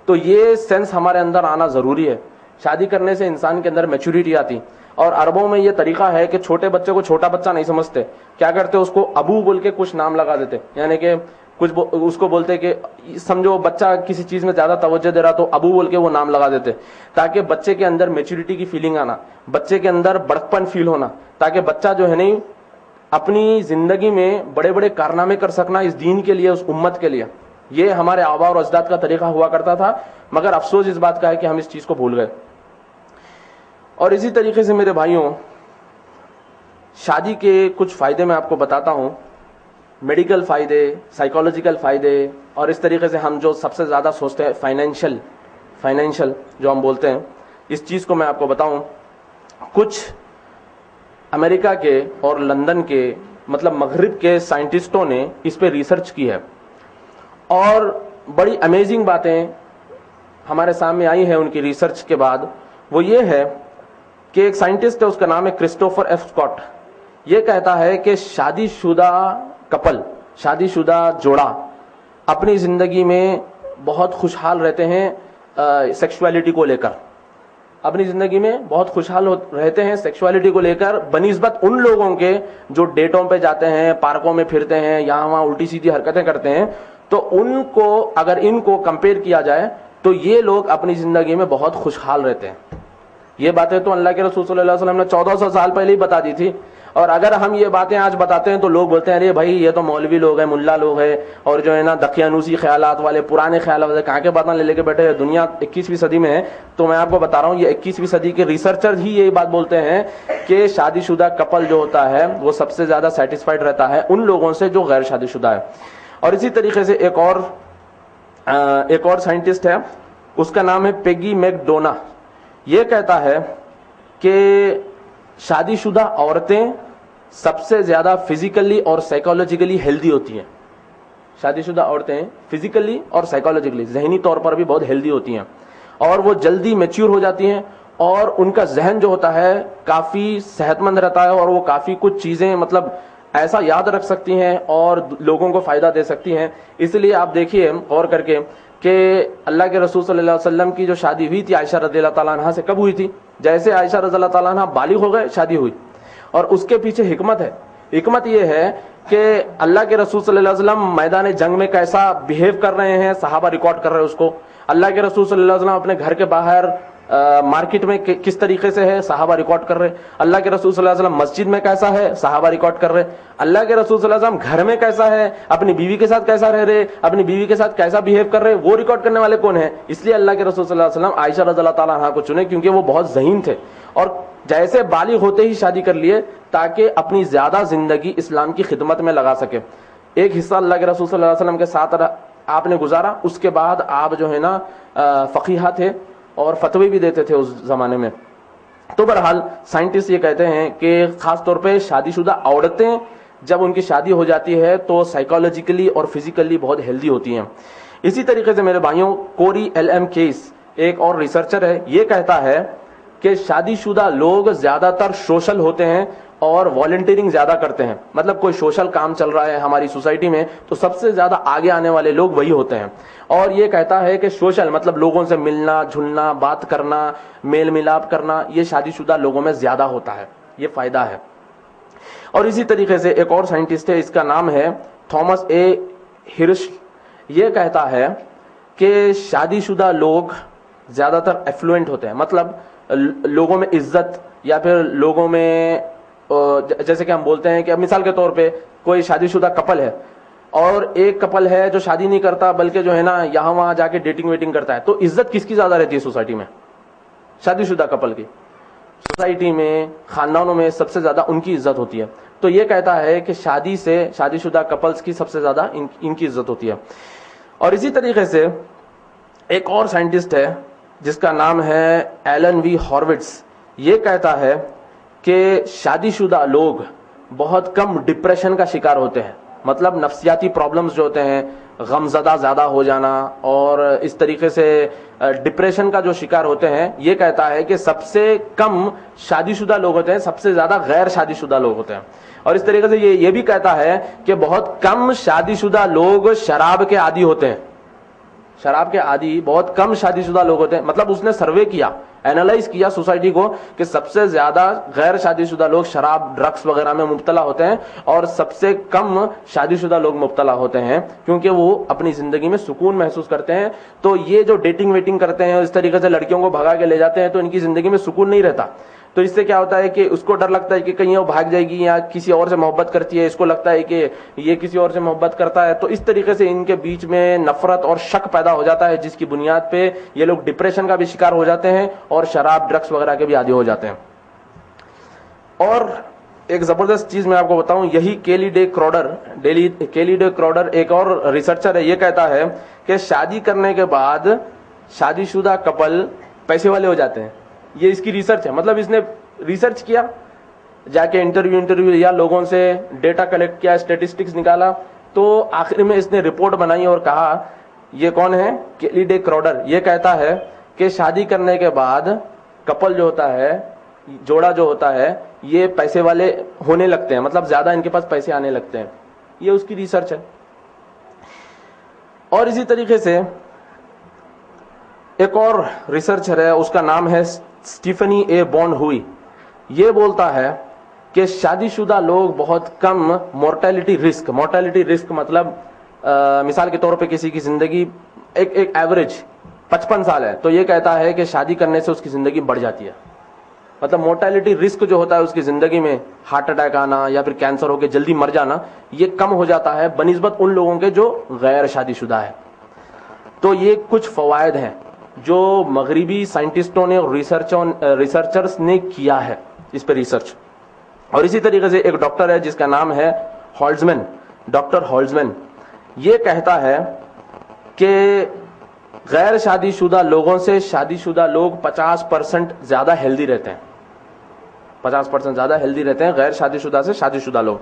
تو یہ سینس ہمارے اندر آنا ضروری ہے. شادی کرنے سے انسان کے اندر میچورٹی آتی. اور عربوں میں یہ طریقہ ہے کہ چھوٹے بچے کو چھوٹا بچہ نہیں سمجھتے. کیا کرتے, اس کو ابو بول کے کچھ نام لگا دیتے, یعنی کہ کچھ اس کو بولتے کہ سمجھو بچہ کسی چیز میں زیادہ توجہ دے رہا تو ابو بول کے وہ نام لگا دیتے, تاکہ بچے کے اندر میچورٹی کی فیلنگ آنا, بچے کے اندر بڑکپن فیل ہونا, تاکہ بچہ جو ہے نہیں اپنی زندگی میں بڑے بڑے کارنامے کر سکنا اس دین کے لیے, اس امت کے لیے. یہ ہمارے آبا اور اجداد کا طریقہ ہوا کرتا تھا. مگر افسوس اس بات کا ہے کہ ہم اس چیز کو بھول گئے. اور اسی طریقے سے میرے بھائیوں, شادی کے کچھ فائدے میں آپ کو بتاتا ہوں, میڈیکل فائدے, سائیکولوجیکل فائدے, اور اس طریقے سے ہم جو سب سے زیادہ سوچتے ہیں فائنینشل جو ہم بولتے ہیں, اس چیز کو میں آپ کو بتاؤں. کچھ امریکہ کے اور لندن کے مطلب مغرب کے سائنٹسٹوں نے اس پہ ریسرچ کی ہے اور بڑی امیزنگ باتیں ہمارے سامنے آئی ہیں ان کی ریسرچ کے بعد. وہ یہ ہے کہ ایک سائنٹسٹ ہے, اس کا نام ہے کرسٹوفر ایف اسکاٹ. یہ کہتا ہے کہ شادی شدہ کپل, شادی شدہ جوڑا اپنی زندگی میں بہت خوشحال رہتے ہیں سیکشولیٹی کو لے کر, اپنی زندگی میں بہت خوشحال رہتے ہیں سیکشولیٹی کو لے کر بنسبت ان لوگوں کے جو ڈیٹوں پہ جاتے ہیں, پارکوں میں پھرتے ہیں, یہاں وہاں الٹی سیدھی حرکتیں کرتے ہیں. تو ان کو اگر ان کو کمپیئر کیا جائے تو یہ لوگ اپنی زندگی میں بہت خوشحال رہتے ہیں. یہ باتیں تو اللہ کے رسول صلی اللہ علیہ وسلم نے 1400 سال پہلے ہی بتا دی تھی, اور اگر ہم یہ باتیں آج بتاتے ہیں تو لوگ بولتے ہیں ارے بھائی یہ تو مولوی لوگ ہیں, ملا لوگ ہیں, اور جو ہے نا دقیانوسی خیالات والے, پرانے خیالات والے کہاں کے باتیں لے کے بیٹھے ہیں. دنیا 21ویں صدی میں ہے. تو میں آپ کو بتا رہا ہوں یہ 21ویں صدی کے ریسرچر ہی یہی بات بولتے ہیں کہ شادی شدہ کپل جو ہوتا ہے وہ سب سے زیادہ سیٹسفائڈ رہتا ہے ان لوگوں سے جو غیر شادی شدہ ہے. اور اسی طریقے سے ایک اور سائنٹسٹ ہے, اس کا نام ہے پیگی میک ڈونا. یہ کہتا ہے کہ شادی شدہ عورتیں سب سے زیادہ فزیکلی اور سائیکولوجیکلی ہیلدی ہوتی ہیں. شادی شدہ عورتیں فزیکلی اور سائیکولوجیکلی ذہنی طور پر بھی بہت ہیلدی ہوتی ہیں, اور وہ جلدی میچور ہو جاتی ہیں, اور ان کا ذہن جو ہوتا ہے کافی صحت مند رہتا ہے, اور وہ کافی کچھ چیزیں مطلب ایسا یاد رکھ سکتی ہیں اور لوگوں کو فائدہ دے سکتی ہیں. اس لیے آپ دیکھیے غور کر کے کہ اللہ کے رسول صلی اللہ علیہ وسلم کی جو شادی ہوئی تھی عائشہ رضی اللہ تعالیٰ عنہا سے, کب ہوئی تھی؟ جیسے عائشہ رضی اللہ تعالیٰ عنہا بالغ ہو گئے شادی ہوئی. اور اس کے پیچھے حکمت ہے. حکمت یہ ہے کہ اللہ کے رسول صلی اللہ علیہ وسلم میدان جنگ میں کیسا بہیو کر رہے ہیں, صحابہ ریکارڈ کر رہے ہیں اس کو. اللہ کے رسول صلی اللہ علیہ وسلم اپنے گھر کے باہر مارکیٹ میں کس طریقے سے ہے, صحابہ ریکارڈ کر رہے. اللہ کے رسول صلی اللہ علیہ وسلم مسجد میں کیسا ہے, صحابہ ریکارڈ کر رہے. اللہ کے رسول صلی اللہ علیہ وسلم گھر میں کیسا ہے, اپنی بیوی کے ساتھ کیسا رہ رہے, اپنی بیوی کے ساتھ کیسا بہیو کر رہے, وہ ریکارڈ کرنے والے کون ہیں؟ اس لیے اللہ کے رسول صلی اللہ علیہ وسلم عائشہ رضی اللہ تعالیٰ عنہا کو چنے, کیونکہ وہ بہت ذہین تھے, اور جیسے بالغ ہوتے ہی شادی کر لیے تاکہ اپنی زیادہ زندگی اسلام کی خدمت میں لگا سکے. ایک حصہ اللہ کے رسول صلی اللہ علیہ وسلم کے ساتھ آپ نے گزارا, اس کے بعد آپ جو ہے نا فقیہ تھے اور فتوی بھی دیتے تھے اس زمانے میں. تو بہرحال سائنٹسٹ یہ کہتے ہیں کہ خاص طور پہ شادی شدہ عورتیں جب ان کی شادی ہو جاتی ہے تو سائیکولوجیکلی اور فزیکلی بہت ہیلدی ہوتی ہیں. اسی طریقے سے میرے بھائیوں کوری ایل ایم کیس ایک اور ریسرچر ہے, یہ کہتا ہے کہ شادی شدہ لوگ زیادہ تر سوشل ہوتے ہیں اور والنٹیئرنگ زیادہ کرتے ہیں. مطلب کوئی سوشل کام چل رہا ہے ہماری سوسائٹی میں تو سب سے زیادہ آگے آنے والے لوگ وہی ہوتے ہیں. اور یہ کہتا ہے کہ سوشل مطلب لوگوں سے ملنا جھلنا, بات کرنا, میل ملاپ کرنا, یہ شادی شدہ لوگوں میں زیادہ ہوتا ہے, یہ فائدہ ہے. اور اسی طریقے سے ایک اور سائنٹسٹ ہے, اس کا نام ہے تھامس اے ہرش. یہ کہتا ہے کہ شادی شدہ لوگ زیادہ تر ایفلوئنٹ ہوتے ہیں, مطلب لوگوں میں عزت, یا پھر لوگوں میں جیسے کہ ہم بولتے ہیں کہ مثال کے طور پہ کوئی شادی شدہ کپل ہے اور ایک کپل ہے جو شادی نہیں کرتا بلکہ جو ہے نا یہاں وہاں جا کے ڈیٹنگ ویٹنگ کرتا ہے, تو عزت کس کی زیادہ رہتی ہے سوسائٹی میں؟ شادی شدہ کپل کی. سوسائٹی میں خاندانوں میں سب سے زیادہ ان کی عزت ہوتی ہے. تو یہ کہتا ہے کہ شادی شدہ کپلز کی سب سے زیادہ ان کی عزت ہوتی ہے. اور اسی طریقے سے ایک اور سائنٹسٹ ہے جس کا نام ہے ایلن وی ہاروٹس. یہ کہتا ہے کہ شادی شدہ لوگ بہت کم ڈپریشن کا شکار ہوتے ہیں, مطلب نفسیاتی پرابلمز جو ہوتے ہیں, غم زدہ زیادہ ہو جانا اور اس طریقے سے ڈپریشن کا جو شکار ہوتے ہیں. یہ کہتا ہے کہ سب سے کم شادی شدہ لوگ ہوتے ہیں, سب سے زیادہ غیر شادی شدہ لوگ ہوتے ہیں. اور اس طریقے سے یہ بھی کہتا ہے کہ بہت کم شادی شدہ لوگ شراب کے عادی ہوتے ہیں. شراب کے عادی بہت کم شادی شدہ لوگ ہوتے ہیں. مطلب اس نے سروے کیا, اینالائز کیا سوسائٹی کو کہ سب سے زیادہ غیر شادی شدہ لوگ شراب ڈرگس وغیرہ میں مبتلا ہوتے ہیں اور سب سے کم شادی شدہ لوگ مبتلا ہوتے ہیں کیونکہ وہ اپنی زندگی میں سکون محسوس کرتے ہیں. تو یہ جو ڈیٹنگ ویٹنگ کرتے ہیں اور اس طریقے سے لڑکیوں کو بھگا کے لے جاتے ہیں تو ان کی زندگی میں سکون نہیں رہتا. تو اس سے کیا ہوتا ہے کہ اس کو ڈر لگتا ہے کہ کہیں وہ بھاگ جائے گی یا کسی اور سے محبت کرتی ہے, اس کو لگتا ہے کہ یہ کسی اور سے محبت کرتا ہے. تو اس طریقے سے ان کے بیچ میں نفرت اور شک پیدا ہو جاتا ہے جس کی بنیاد پہ یہ لوگ ڈپریشن کا بھی شکار ہو جاتے ہیں اور شراب ڈرگس وغیرہ کے بھی عادی ہو جاتے ہیں. اور ایک زبردست چیز میں آپ کو بتاؤں, یہی کیلی ڈے کراوڈر ایک اور ریسرچر ہے. یہ کہتا ہے کہ شادی کرنے کے بعد شادی شدہ کپل پیسے والے ہو جاتے ہیں. یہ اس کی ریسرچ ہے, مطلب اس نے ریسرچ کیا, جا کے انٹرویو لیا, لوگوں سے ڈیٹا کلیکٹ کیا, اسٹیٹسٹکس نکالا, تو آخر میں اس نے رپورٹ بنائی اور کہا, یہ کون ہے, کیلی ڈے کراوڈر, یہ کہتا ہے کہ شادی کرنے کے بعد کپل جو ہوتا ہے, جوڑا جو ہوتا ہے, یہ پیسے والے ہونے لگتے ہیں, مطلب زیادہ ان کے پاس پیسے آنے لگتے ہیں. یہ اس کی ریسرچ ہے. اور اسی طریقے سے ایک اور ریسرچر ہے, اس کا نام ہے اسٹیفنی اے بونڈ ہوئی. یہ بولتا ہے کہ شادی شدہ لوگ بہت کم مورٹیلٹی رسک مطلب مثال کے طور پہ کسی کی زندگی ایک ایوریج 55 سال ہے, تو یہ کہتا ہے کہ شادی کرنے سے اس کی زندگی بڑھ جاتی ہے. مطلب مورٹیلٹی رسک جو ہوتا ہے اس کی زندگی میں, ہارٹ اٹیک آنا یا پھر کینسر ہو کے جلدی مر جانا, یہ کم ہو جاتا ہے بنسبت ان لوگوں کے جو غیر شادی شدہ ہے. تو یہ کچھ فوائد ہیں جو مغربی سائنٹسٹوں نے ریسرچرز نے کیا ہے اس پہ ریسرچ. اور اسی طریقے سے ایک ڈاکٹر ہے جس کا نام ہے ہالزمین, ڈاکٹر ہالزمین. یہ کہتا ہے کہ غیر شادی شدہ لوگوں سے شادی شدہ لوگ 50% زیادہ ہیلدی رہتے ہیں, 50% زیادہ ہیلدی رہتے ہیں غیر شادی شدہ سے شادی شدہ لوگ.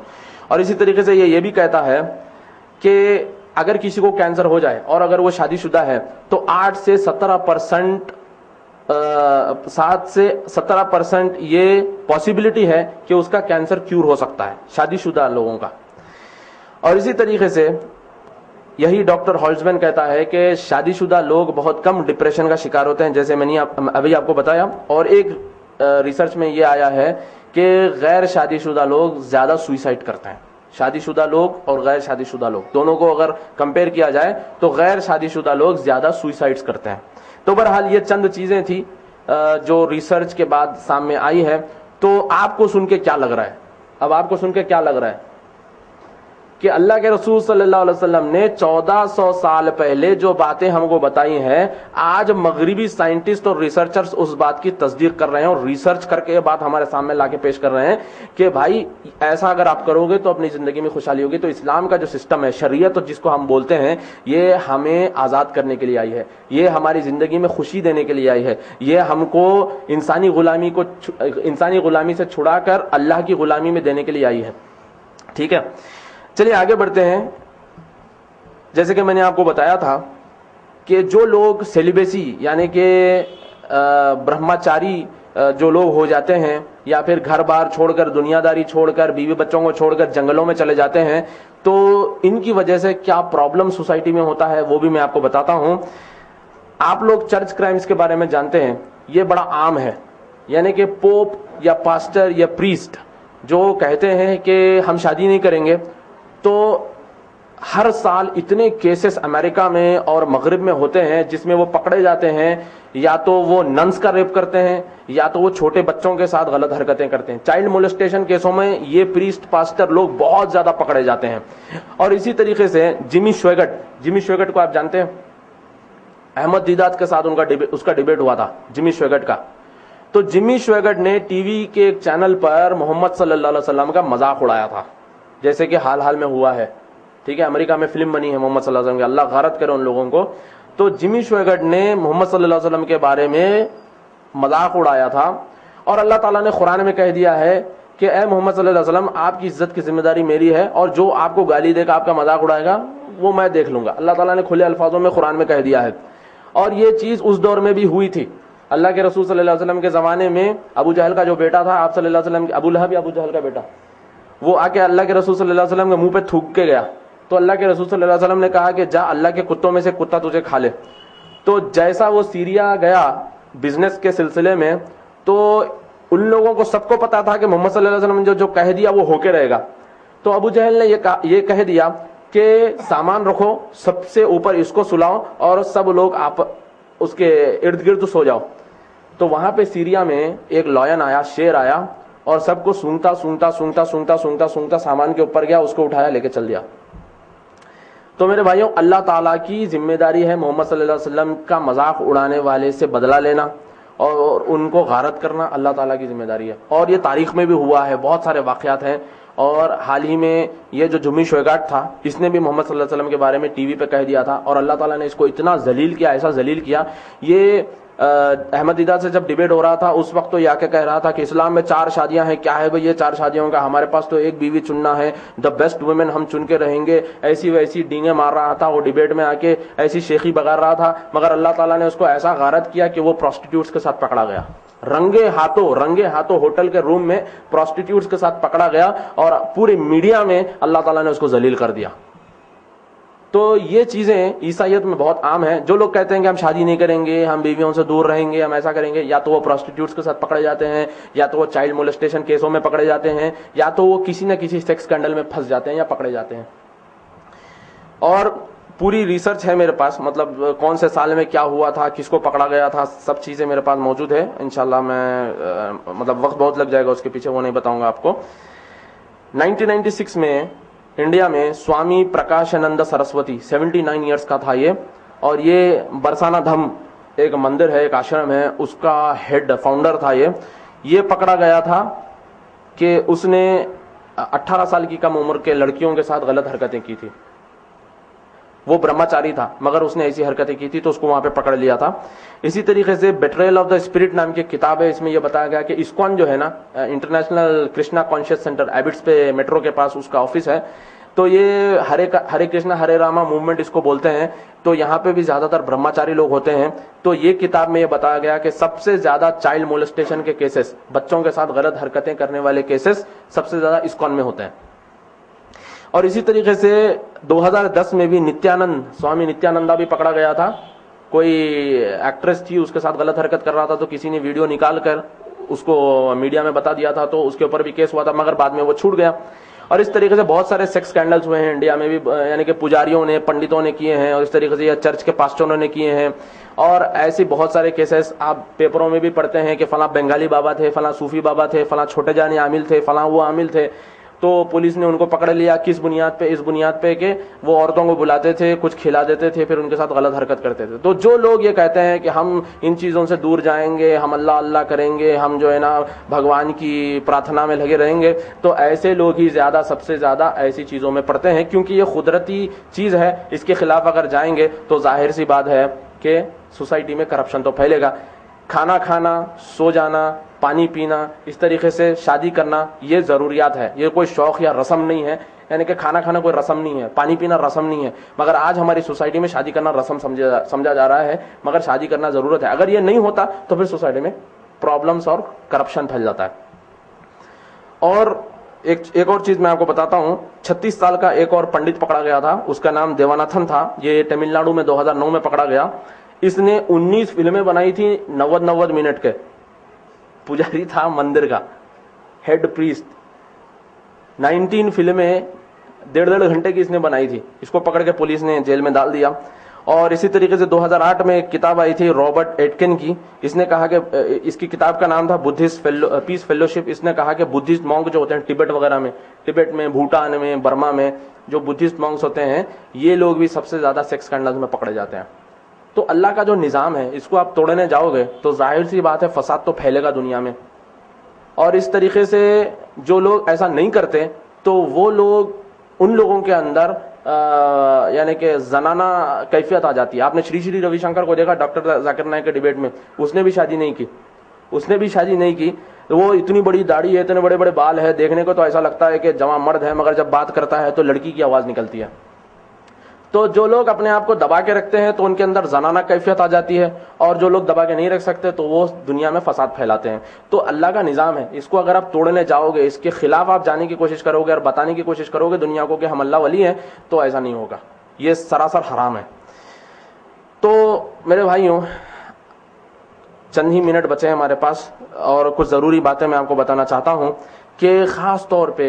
اور اسی طریقے سے یہ بھی کہتا ہے کہ اگر کسی کو کینسر ہو جائے اور اگر وہ شادی شدہ ہے تو 8 سے 17% یہ پاسبلٹی ہے کہ اس کا کینسر کیور ہو سکتا ہے شادی شدہ لوگوں کا. اور اسی طریقے سے یہی ڈاکٹر ہالزمین کہتا ہے کہ شادی شدہ لوگ بہت کم ڈپریشن کا شکار ہوتے ہیں, جیسے میں نے ابھی آپ کو بتایا. اور ایک ریسرچ میں یہ آیا ہے کہ غیر شادی شدہ لوگ زیادہ سوئسائڈ کرتے ہیں. شادی شدہ لوگ اور غیر شادی شدہ لوگ دونوں کو اگر کمپیئر کیا جائے تو غیر شادی شدہ لوگ زیادہ سوئسائڈ کرتے ہیں. تو بہرحال یہ چند چیزیں تھی جو ریسرچ کے بعد سامنے آئی ہے. تو آپ کو سن کے کیا لگ رہا ہے, اب آپ کو سن کے کیا لگ رہا ہے کہ اللہ کے رسول صلی اللہ علیہ وسلم نے 1400 سال پہلے جو باتیں ہم کو بتائی ہیں, آج مغربی سائنٹسٹ اور ریسرچرز اس بات کی تصدیق کر رہے ہیں اور ریسرچ کر کے یہ بات ہمارے سامنے لا کے پیش کر رہے ہیں کہ بھائی ایسا اگر آپ کرو گے تو اپنی زندگی میں خوشحالی ہوگی. تو اسلام کا جو سسٹم ہے, شریعت جس کو ہم بولتے ہیں, یہ ہمیں آزاد کرنے کے لیے آئی ہے, یہ ہماری زندگی میں خوشی دینے کے لیے آئی ہے, یہ ہم کو انسانی غلامی سے چھڑا کر اللہ کی غلامی میں دینے کے لیے آئی ہے. ٹھیک ہے, چلیے آگے بڑھتے ہیں. جیسے کہ میں نے آپ کو بتایا تھا کہ جو لوگ سیلیبیسی یعنی کہ برہمچاری جو لوگ ہو جاتے ہیں یا پھر گھر بار چھوڑ کر, دنیا داری چھوڑ کر, بیوی بچوں کو چھوڑ کر جنگلوں میں چلے جاتے ہیں, تو ان کی وجہ سے کیا پرابلم سوسائٹی میں ہوتا ہے وہ بھی میں آپ کو بتاتا ہوں. آپ لوگ چرچ کرائمز کے بارے میں جانتے ہیں, یہ بڑا عام ہے. یعنی کہ پوپ یا پاسٹر یا پریسٹ جو کہتے ہیں کہ ہم شادی نہیں کریں گے, تو ہر سال اتنے کیسز امریکہ میں اور مغرب میں ہوتے ہیں جس میں وہ پکڑے جاتے ہیں, یا تو وہ ننس کا ریپ کرتے ہیں یا تو وہ چھوٹے بچوں کے ساتھ غلط حرکتیں کرتے ہیں. چائلڈ مولسٹیشن کیسوں میں یہ پریسٹ پاسٹر لوگ بہت زیادہ پکڑے جاتے ہیں. اور اسی طریقے سے جمی شویگٹ کو آپ جانتے ہیں, احمد دیدات کے ساتھ اس کا ڈیبیٹ ہوا تھا جمی شویگٹ کا. تو جمی شویگٹ نے ٹی وی کے ایک چینل پر محمد صلی اللہ علیہ وسلم کا مذاق اڑایا تھا, جیسے کہ حال میں ہوا ہے. ٹھیک ہے, امریکہ میں فلم بنی ہے محمد صلی اللہ علیہ وسلم کی, اللہ غارت کرے ان لوگوں کو. تو جمی شویگٹ نے محمد صلی اللہ علیہ وسلم کے بارے میں مذاق اڑایا تھا, اور اللہ تعالیٰ نے قرآن میں کہہ دیا ہے کہ اے محمد صلی اللہ علیہ وسلم, آپ کی عزت کی ذمہ داری میری ہے, اور جو آپ کو گالی دے گا, آپ کا مذاق اڑائے گا, وہ میں دیکھ لوں گا. اللہ تعالیٰ نے کھلے الفاظوں میں قرآن میں کہہ دیا ہے. اور یہ چیز اس دور میں بھی ہوئی تھی. اللہ کے رسول صلی اللہ علیہ وسلم کے زمانے میں ابو جہل کا جو بیٹا تھا, آپ صلی اللہ علیہ وسلم کے, ابو لہب یا ابو جہل کا بیٹا, وہ آ کے اللہ کے رسول صلی اللہ علیہ وسلم کے منہ پہ تھوک کے گیا. تو اللہ کے رسول صلی اللہ علیہ وسلم نے کہا کہ جا اللہ کے کتوں میں سے کتا تجھے کھا لے. تو جیسا وہ سیریا گیا بزنس کے سلسلے میں, تو ان لوگوں کو سب کو پتا تھا کہ محمد صلی اللہ علیہ وسلم نے جو کہہ دیا وہ ہو کے رہے گا. تو ابو جہل نے یہ کہہ دیا کہ سامان رکھو, سب سے اوپر اس کو سلاؤ اور سب لوگ آپ اس کے ارد گرد سو جاؤ. تو وہاں پہ سیریا میں ایک لائن آیا, شیر آیا, اور سب کو سونگتا سامان کے اوپر گیا, اس کو اٹھایا, لے کے چل دیا. تو میرے بھائیوں, اللہ تعالیٰ کی ذمہ داری ہے محمد صلی اللہ علیہ وسلم کا مذاق اڑانے والے سے بدلہ لینا اور ان کو غارت کرنا, اللہ تعالیٰ کی ذمہ داری ہے. اور یہ تاریخ میں بھی ہوا ہے, بہت سارے واقعات ہیں. اور حال ہی میں یہ جو جمی شویگاٹ تھا اس نے بھی محمد صلی اللہ علیہ وسلم کے بارے میں ٹی وی پہ کہہ دیا تھا اور اللہ تعالیٰ نے اس کو اتنا ذلیل کیا, ایسا ذلیل کیا. یہ احمد دیدار سے جب ڈیبیٹ ہو رہا تھا اس وقت تو یہ کیا کہہ رہا تھا کہ اسلام میں 4 شادیاں ہیں, کیا ہے بھئی یہ 4 شادیوں کا, ہمارے پاس تو ایک بیوی چننا ہے, دا بیسٹ وومن ہم چن کے رہیں گے, ایسی ویسی ڈینگیں مار رہا تھا وہ ڈیبیٹ میں آ کے, ایسی شیخی بگار رہا تھا. مگر اللہ تعالیٰ نے اس کو ایسا غارت کیا کہ وہ پروسٹیٹیوٹس کے ساتھ پکڑا گیا, رنگے ہاتھوں ہوٹل کے روم میں پروسٹیٹیوٹس کے ساتھ پکڑا گیا اور پوری میڈیا میں اللہ تعالیٰ نے اس کو ذلیل کر دیا. تو یہ چیزیں عیسائیت میں بہت عام ہیں. جو لوگ کہتے ہیں کہ ہم شادی نہیں کریں گے, ہم بیویوں سے دور رہیں گے, ہم ایسا کریں گے, یا تو وہ پروسٹیٹیوٹس کے ساتھ پکڑے جاتے ہیں, یا تو وہ چائلڈ مولسٹیشن کیسوں میں پکڑے جاتے ہیں, یا تو وہ کسی نہ کسی سیکس اسکینڈل میں پھنس جاتے ہیں یا پکڑے جاتے ہیں. اور پوری ریسرچ ہے میرے پاس, مطلب کون سے سال میں کیا ہوا تھا, کس کو پکڑا گیا تھا, سب چیزیں میرے پاس موجود ہے. انشاءاللہ میں مطلب وقت بہت لگ جائے گا اس کے پیچھے, وہ نہیں بتاؤں گا آپ کو. 1996 میں انڈیا میں سوامی پرکاشانند سرسوتی 79 ایئرس کا تھا یہ, اور یہ برسانہ دھم ایک مندر ہے, ایک آشرم ہے, اس کا ہیڈ فاؤنڈر تھا یہ پکڑا گیا تھا کہ اس نے 18 سال کی کم عمر کے لڑکیوں کے ساتھ غلط حرکتیں کی تھی. وہ برہمچاری تھا مگر اس نے ایسی حرکتیں کی تھی تو اس کو وہاں پہ پکڑ لیا تھا. اسی طریقے سے بیٹریل آف دا اسپرٹ نام کی کتاب ہے, اس میں یہ بتایا گیا کہ اسکون جو ہے نا, انٹرنیشنل کرشنا کانشیس سینٹر ایبٹس پہ میٹرو کے پاس اس کا آفس ہے, تو یہ ہرے کرشنا ہرے راما موومنٹ اس کو بولتے ہیں. تو یہاں پہ بھی زیادہ تر برہمچاری لوگ ہوتے ہیں. تو یہ کتاب میں یہ بتایا گیا کہ سب سے زیادہ چائلڈ مولسٹیشن کے کیسز, بچوں کے ساتھ غلط حرکتیں کرنے والے کیسز سب سے زیادہ اسکون میں ہوتے ہیں. اور اسی طریقے سے 2010 میں بھی سوامی نتیانندا بھی پکڑا گیا تھا. کوئی ایکٹریس تھی, اس کے ساتھ غلط حرکت کر رہا تھا, تو کسی نے ویڈیو نکال کر اس کو میڈیا میں بتا دیا تھا, تو اس کے اوپر بھی کیس ہوا تھا, مگر بعد میں وہ چھوٹ گیا. اور اس طریقے سے بہت سارے سیکس اسکینڈلز ہوئے ہیں انڈیا میں بھی, یعنی کہ پجاریوں نے, پنڈتوں نے کیے ہیں, اور اس طریقے سے یہ چرچ کے پاسٹروں نے کیے ہیں. اور ایسی بہت سارے کیسز آپ پیپروں میں بھی پڑھتے ہیں کہ فلاں بنگالی بابا تھے, فلاں صوفی بابا تھے, فلاں چھوٹے جانی عامل تھے, فلاں وہ عامل تھے. تو پولیس نے ان کو پکڑ لیا, کس بنیاد پہ, اس بنیاد پہ کہ وہ عورتوں کو بلاتے تھے, کچھ کھلا دیتے تھے, پھر ان کے ساتھ غلط حرکت کرتے تھے. تو جو لوگ یہ کہتے ہیں کہ ہم ان چیزوں سے دور جائیں گے, ہم اللہ اللہ کریں گے, ہم جو ہے نا بھگوان کی پرارتھنا میں لگے رہیں گے, تو ایسے لوگ ہی سب سے زیادہ ایسی چیزوں میں پڑتے ہیں, کیونکہ یہ قدرتی چیز ہے. اس کے خلاف اگر جائیں گے تو ظاہر سی بات ہے کہ سوسائٹی میں کرپشن تو پھیلے گا. کھانا کھانا, سو جانا, پانی پینا, اس طریقے سے شادی کرنا, یہ ضروریات ہے, یہ کوئی شوق یا رسم نہیں ہے. یعنی کہ کھانا کھانا کوئی رسم نہیں ہے, پانی پینا رسم نہیں ہے, مگر آج ہماری سوسائٹی میں شادی کرنا رسم سمجھا جا رہا ہے, مگر شادی کرنا ضرورت ہے. اگر یہ نہیں ہوتا تو پھر سوسائٹی میں پرابلمس اور کرپشن پھیل جاتا ہے. اور ایک اور چیز میں آپ کو بتاتا ہوں, 36 سال کا ایک اور پنڈت پکڑا گیا تھا, اس کا نام دیواناتھن تھا. یہ تمل ناڈو میں 2009 میں پکڑا گیا. اس نے 19 فلمیں بنائی تھی 90 منٹ کے. پجاری تھا مندر کا, ہیڈ پریسٹ. 19 فلمیں 1.5 گھنٹے کی اس نے بنائی تھی. اس کو پکڑ کے پولیس نے جیل میں ڈال دیا. اور اسی طریقے سے 2008 میں ایک کتاب آئی تھی رابرٹ ایٹکن کی. اس نے کہا کہ اس کی کتاب کا نام تھا بدھسٹ پیس فیلوشپ. اس نے کہا کہ بدھسٹ مونک جو ہوتے ہیں ٹبٹ وغیرہ میں, ٹبٹ میں, بھوٹان میں, برما میں جو بدھسٹ مونکس ہوتے ہیں, یہ لوگ بھی سب سے زیادہ سیکس اسکینڈلز میں پکڑے جاتے ہیں. تو اللہ کا جو نظام ہے اس کو آپ توڑنے جاؤ گے تو ظاہر سی بات ہے فساد تو پھیلے گا دنیا میں. اور اس طریقے سے جو لوگ ایسا نہیں کرتے تو وہ لوگ, ان لوگوں کے اندر یعنی کہ زنانہ کیفیت آ جاتی ہے. آپ نے شری روی شنکر کو دیکھا ڈاکٹر ذاکر نائک کے ڈیبیٹ میں, اس نے بھی شادی نہیں کی. وہ اتنی بڑی داڑھی ہے, اتنے بڑے بڑے بال ہے, دیکھنے کو تو ایسا لگتا ہے کہ جوان مرد ہے, مگر جب بات کرتا ہے تو لڑکی کی آواز نکلتی ہے. تو جو لوگ اپنے آپ کو دبا کے رکھتے ہیں تو ان کے اندر زنانہ کیفیت آ جاتی ہے, اور جو لوگ دبا کے نہیں رکھ سکتے تو وہ دنیا میں فساد پھیلاتے ہیں. تو اللہ کا نظام ہے, اس کو اگر آپ توڑنے جاؤ گے, اس کے خلاف آپ جانے کی کوشش کرو گے اور بتانے کی کوشش کرو گے دنیا کو کہ ہم اللہ ولی ہیں, تو ایسا نہیں ہوگا. یہ سراسر حرام ہے. تو میرے بھائیوں, چند ہی منٹ بچے ہیں ہمارے پاس, اور کچھ ضروری باتیں میں آپ کو بتانا چاہتا ہوں کہ خاص طور پہ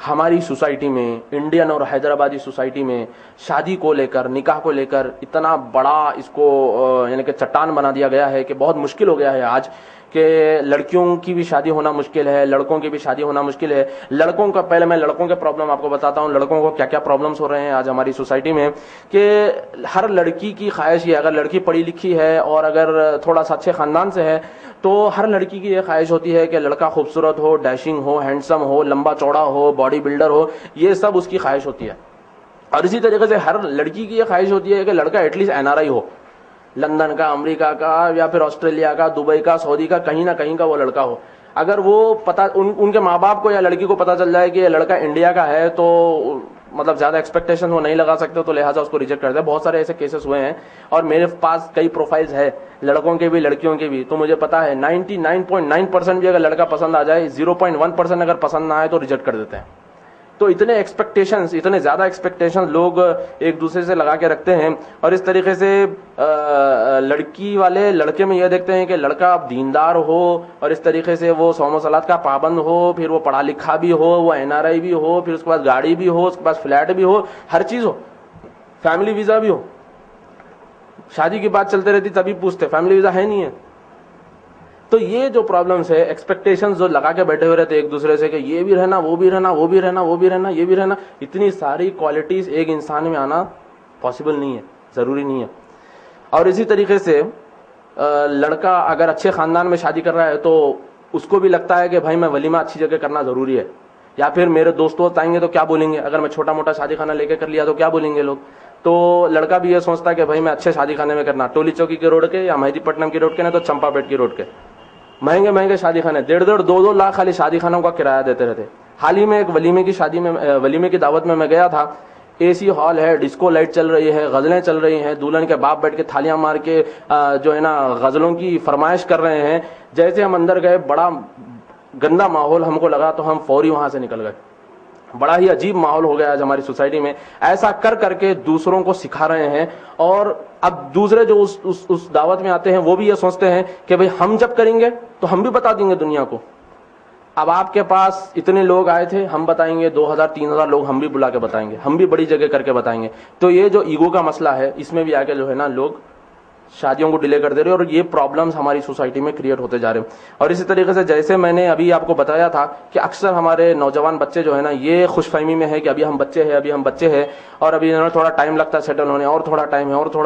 ہماری سوسائٹی میں, انڈین اور حیدرآبادی سوسائٹی میں, شادی کو لے کر, نکاح کو لے کر اتنا بڑا اس کو یعنی کہ چٹان بنا دیا گیا ہے کہ بہت مشکل ہو گیا ہے آج کہ لڑکیوں کی بھی شادی ہونا مشکل ہے, لڑکوں کی بھی شادی ہونا مشکل ہے. لڑکوں کا, پہلے میں لڑکوں کے پرابلم آپ کو بتاتا ہوں, لڑکوں کو کیا کیا پرابلمس ہو رہے ہیں آج ہماری سوسائٹی میں. کہ ہر لڑکی کی خواہش یہ, اگر لڑکی پڑھی لکھی ہے اور اگر تھوڑا سا اچھے خاندان سے ہے, تو ہر لڑکی کی یہ خواہش ہوتی ہے کہ لڑکا خوبصورت ہو, ڈیشنگ ہو, ہینڈسم ہو, لمبا چوڑا ہو, باڈی بلڈر ہو, یہ سب اس کی خواہش ہوتی ہے. اور اسی طریقے سے ہر لڑکی کی یہ خواہش ہوتی ہے کہ لڑکا ایٹ لیسٹ NRI ہو, لندن کا, امریکہ کا, یا پھر آسٹریلیا کا, دبئی کا, سعودی کا, کہیں نہ کہیں کا وہ لڑکا ہو. اگر وہ پتا ان کے ماں باپ کو یا لڑکی کو پتا چل جائے کہ یہ لڑکا انڈیا کا ہے تو مطلب زیادہ ایکسپیکٹیشن وہ نہیں لگا سکتے, تو لہٰذا اس کو ریجیکٹ کرتے ہیں. بہت سارے ایسے کیسز ہوئے ہیں اور میرے پاس کئی پروفائلز ہے لڑکوں کے بھی لڑکیوں کے بھی, تو مجھے پتا ہے 99.9% بھی اگر لڑکا پسند آ جائے, 0.1% اگر پسند نہ آئے تو ریجیکٹ کر دیتے ہیں. تو اتنے ایکسپیکٹیشنز, اتنے زیادہ ایکسپیکٹیشن لوگ ایک دوسرے سے لگا کے رکھتے ہیں. اور اس طریقے سے لڑکی والے لڑکے میں یہ دیکھتے ہیں کہ لڑکا دیندار ہو اور اس طریقے سے وہ صوم و صلات کا پابند ہو, پھر وہ پڑھا لکھا بھی ہو, وہ NRI بھی ہو, پھر اس کے پاس گاڑی بھی ہو, اس کے پاس فلیٹ بھی ہو, ہر چیز ہو, فیملی ویزا بھی ہو. شادی کی بات چلتے رہتی تبھی پوچھتے فیملی ویزا ہے نہیں ہے. تو یہ جو پرابلمس ہے, ایکسپیکٹیشنز جو لگا کے بیٹھے ہوئے رہتے ایک دوسرے سے کہ یہ بھی رہنا, وہ بھی رہنا, وہ بھی رہنا, وہ بھی رہنا, یہ بھی رہنا, اتنی ساری کوالٹیز ایک انسان میں آنا پاسبل نہیں ہے, ضروری نہیں ہے. اور اسی طریقے سے لڑکا اگر اچھے خاندان میں شادی کر رہا ہے تو اس کو بھی لگتا ہے کہ بھائی میں ولیمہ اچھی جگہ کرنا ضروری ہے, یا پھر میرے دوست آئیں گے تو کیا بولیں گے, اگر میں چھوٹا موٹا شادی خانہ لے کے کر لیا تو کیا بولیں گے لوگ. تو لڑکا بھی یہ سوچتا ہے کہ بھائی میں اچھے شادی خانے میں کرنا, ٹولی چوکی کے روڈ کے یا مہدی پٹنم کی روڈ کے, نہیں تو چمپا پیٹ کی روڈ کے مہنگے مہنگے شادی خانے, 1.5-2 لاکھ خالی شادی خانوں کا کرایہ دیتے رہتے. حال ہی میں ایک ولیمے کی دعوت میں گیا تھا, AC ہال ہے, ڈسکو لائٹ چل رہی ہے, غزلیں چل رہی ہیں, دلہن کے باپ بیٹھ کے تھالیاں مار کے جو ہے نا غزلوں کی فرمائش کر رہے ہیں. جیسے ہم اندر گئے بڑا گندا ماحول ہم کو لگا تو ہم فوری وہاں سے نکل گئے. بڑا ہی عجیب ماحول ہو گیا آج ہماری سوسائٹی میں. ایسا کر کے دوسروں کو سکھا رہے ہیں, اور اب دوسرے جو اس دعوت میں آتے ہیں وہ بھی یہ سوچتے ہیں کہ بھئی ہم جب کریں گے تو ہم بھی بتا دیں گے دنیا کو. اب آپ کے پاس اتنے لوگ آئے تھے, ہم بتائیں گے 2000-3000 لوگ ہم بھی بلا کے بتائیں گے, ہم بھی بڑی جگہ کر کے بتائیں گے. تو یہ جو ایگو کا مسئلہ ہے, اس میں بھی آ کے جو ہے نا لوگ شادیوں کو ڈیلے کر دے رہے ہیں, اور یہ پرابلمز ہماری سوسائٹی میں کریٹ ہوتے جا رہے ہیں. اور اسی طریقے سے جیسے میں نے ابھی آپ کو بتایا تھا کہ اکثر ہمارے نوجوان بچے جو ہے نا یہ خوش فہمی میں ہے کہ ابھی ہم بچے ہیں اور ابھی تھوڑا ٹائم لگتا ہے سیٹل ہونے, اور تھوڑا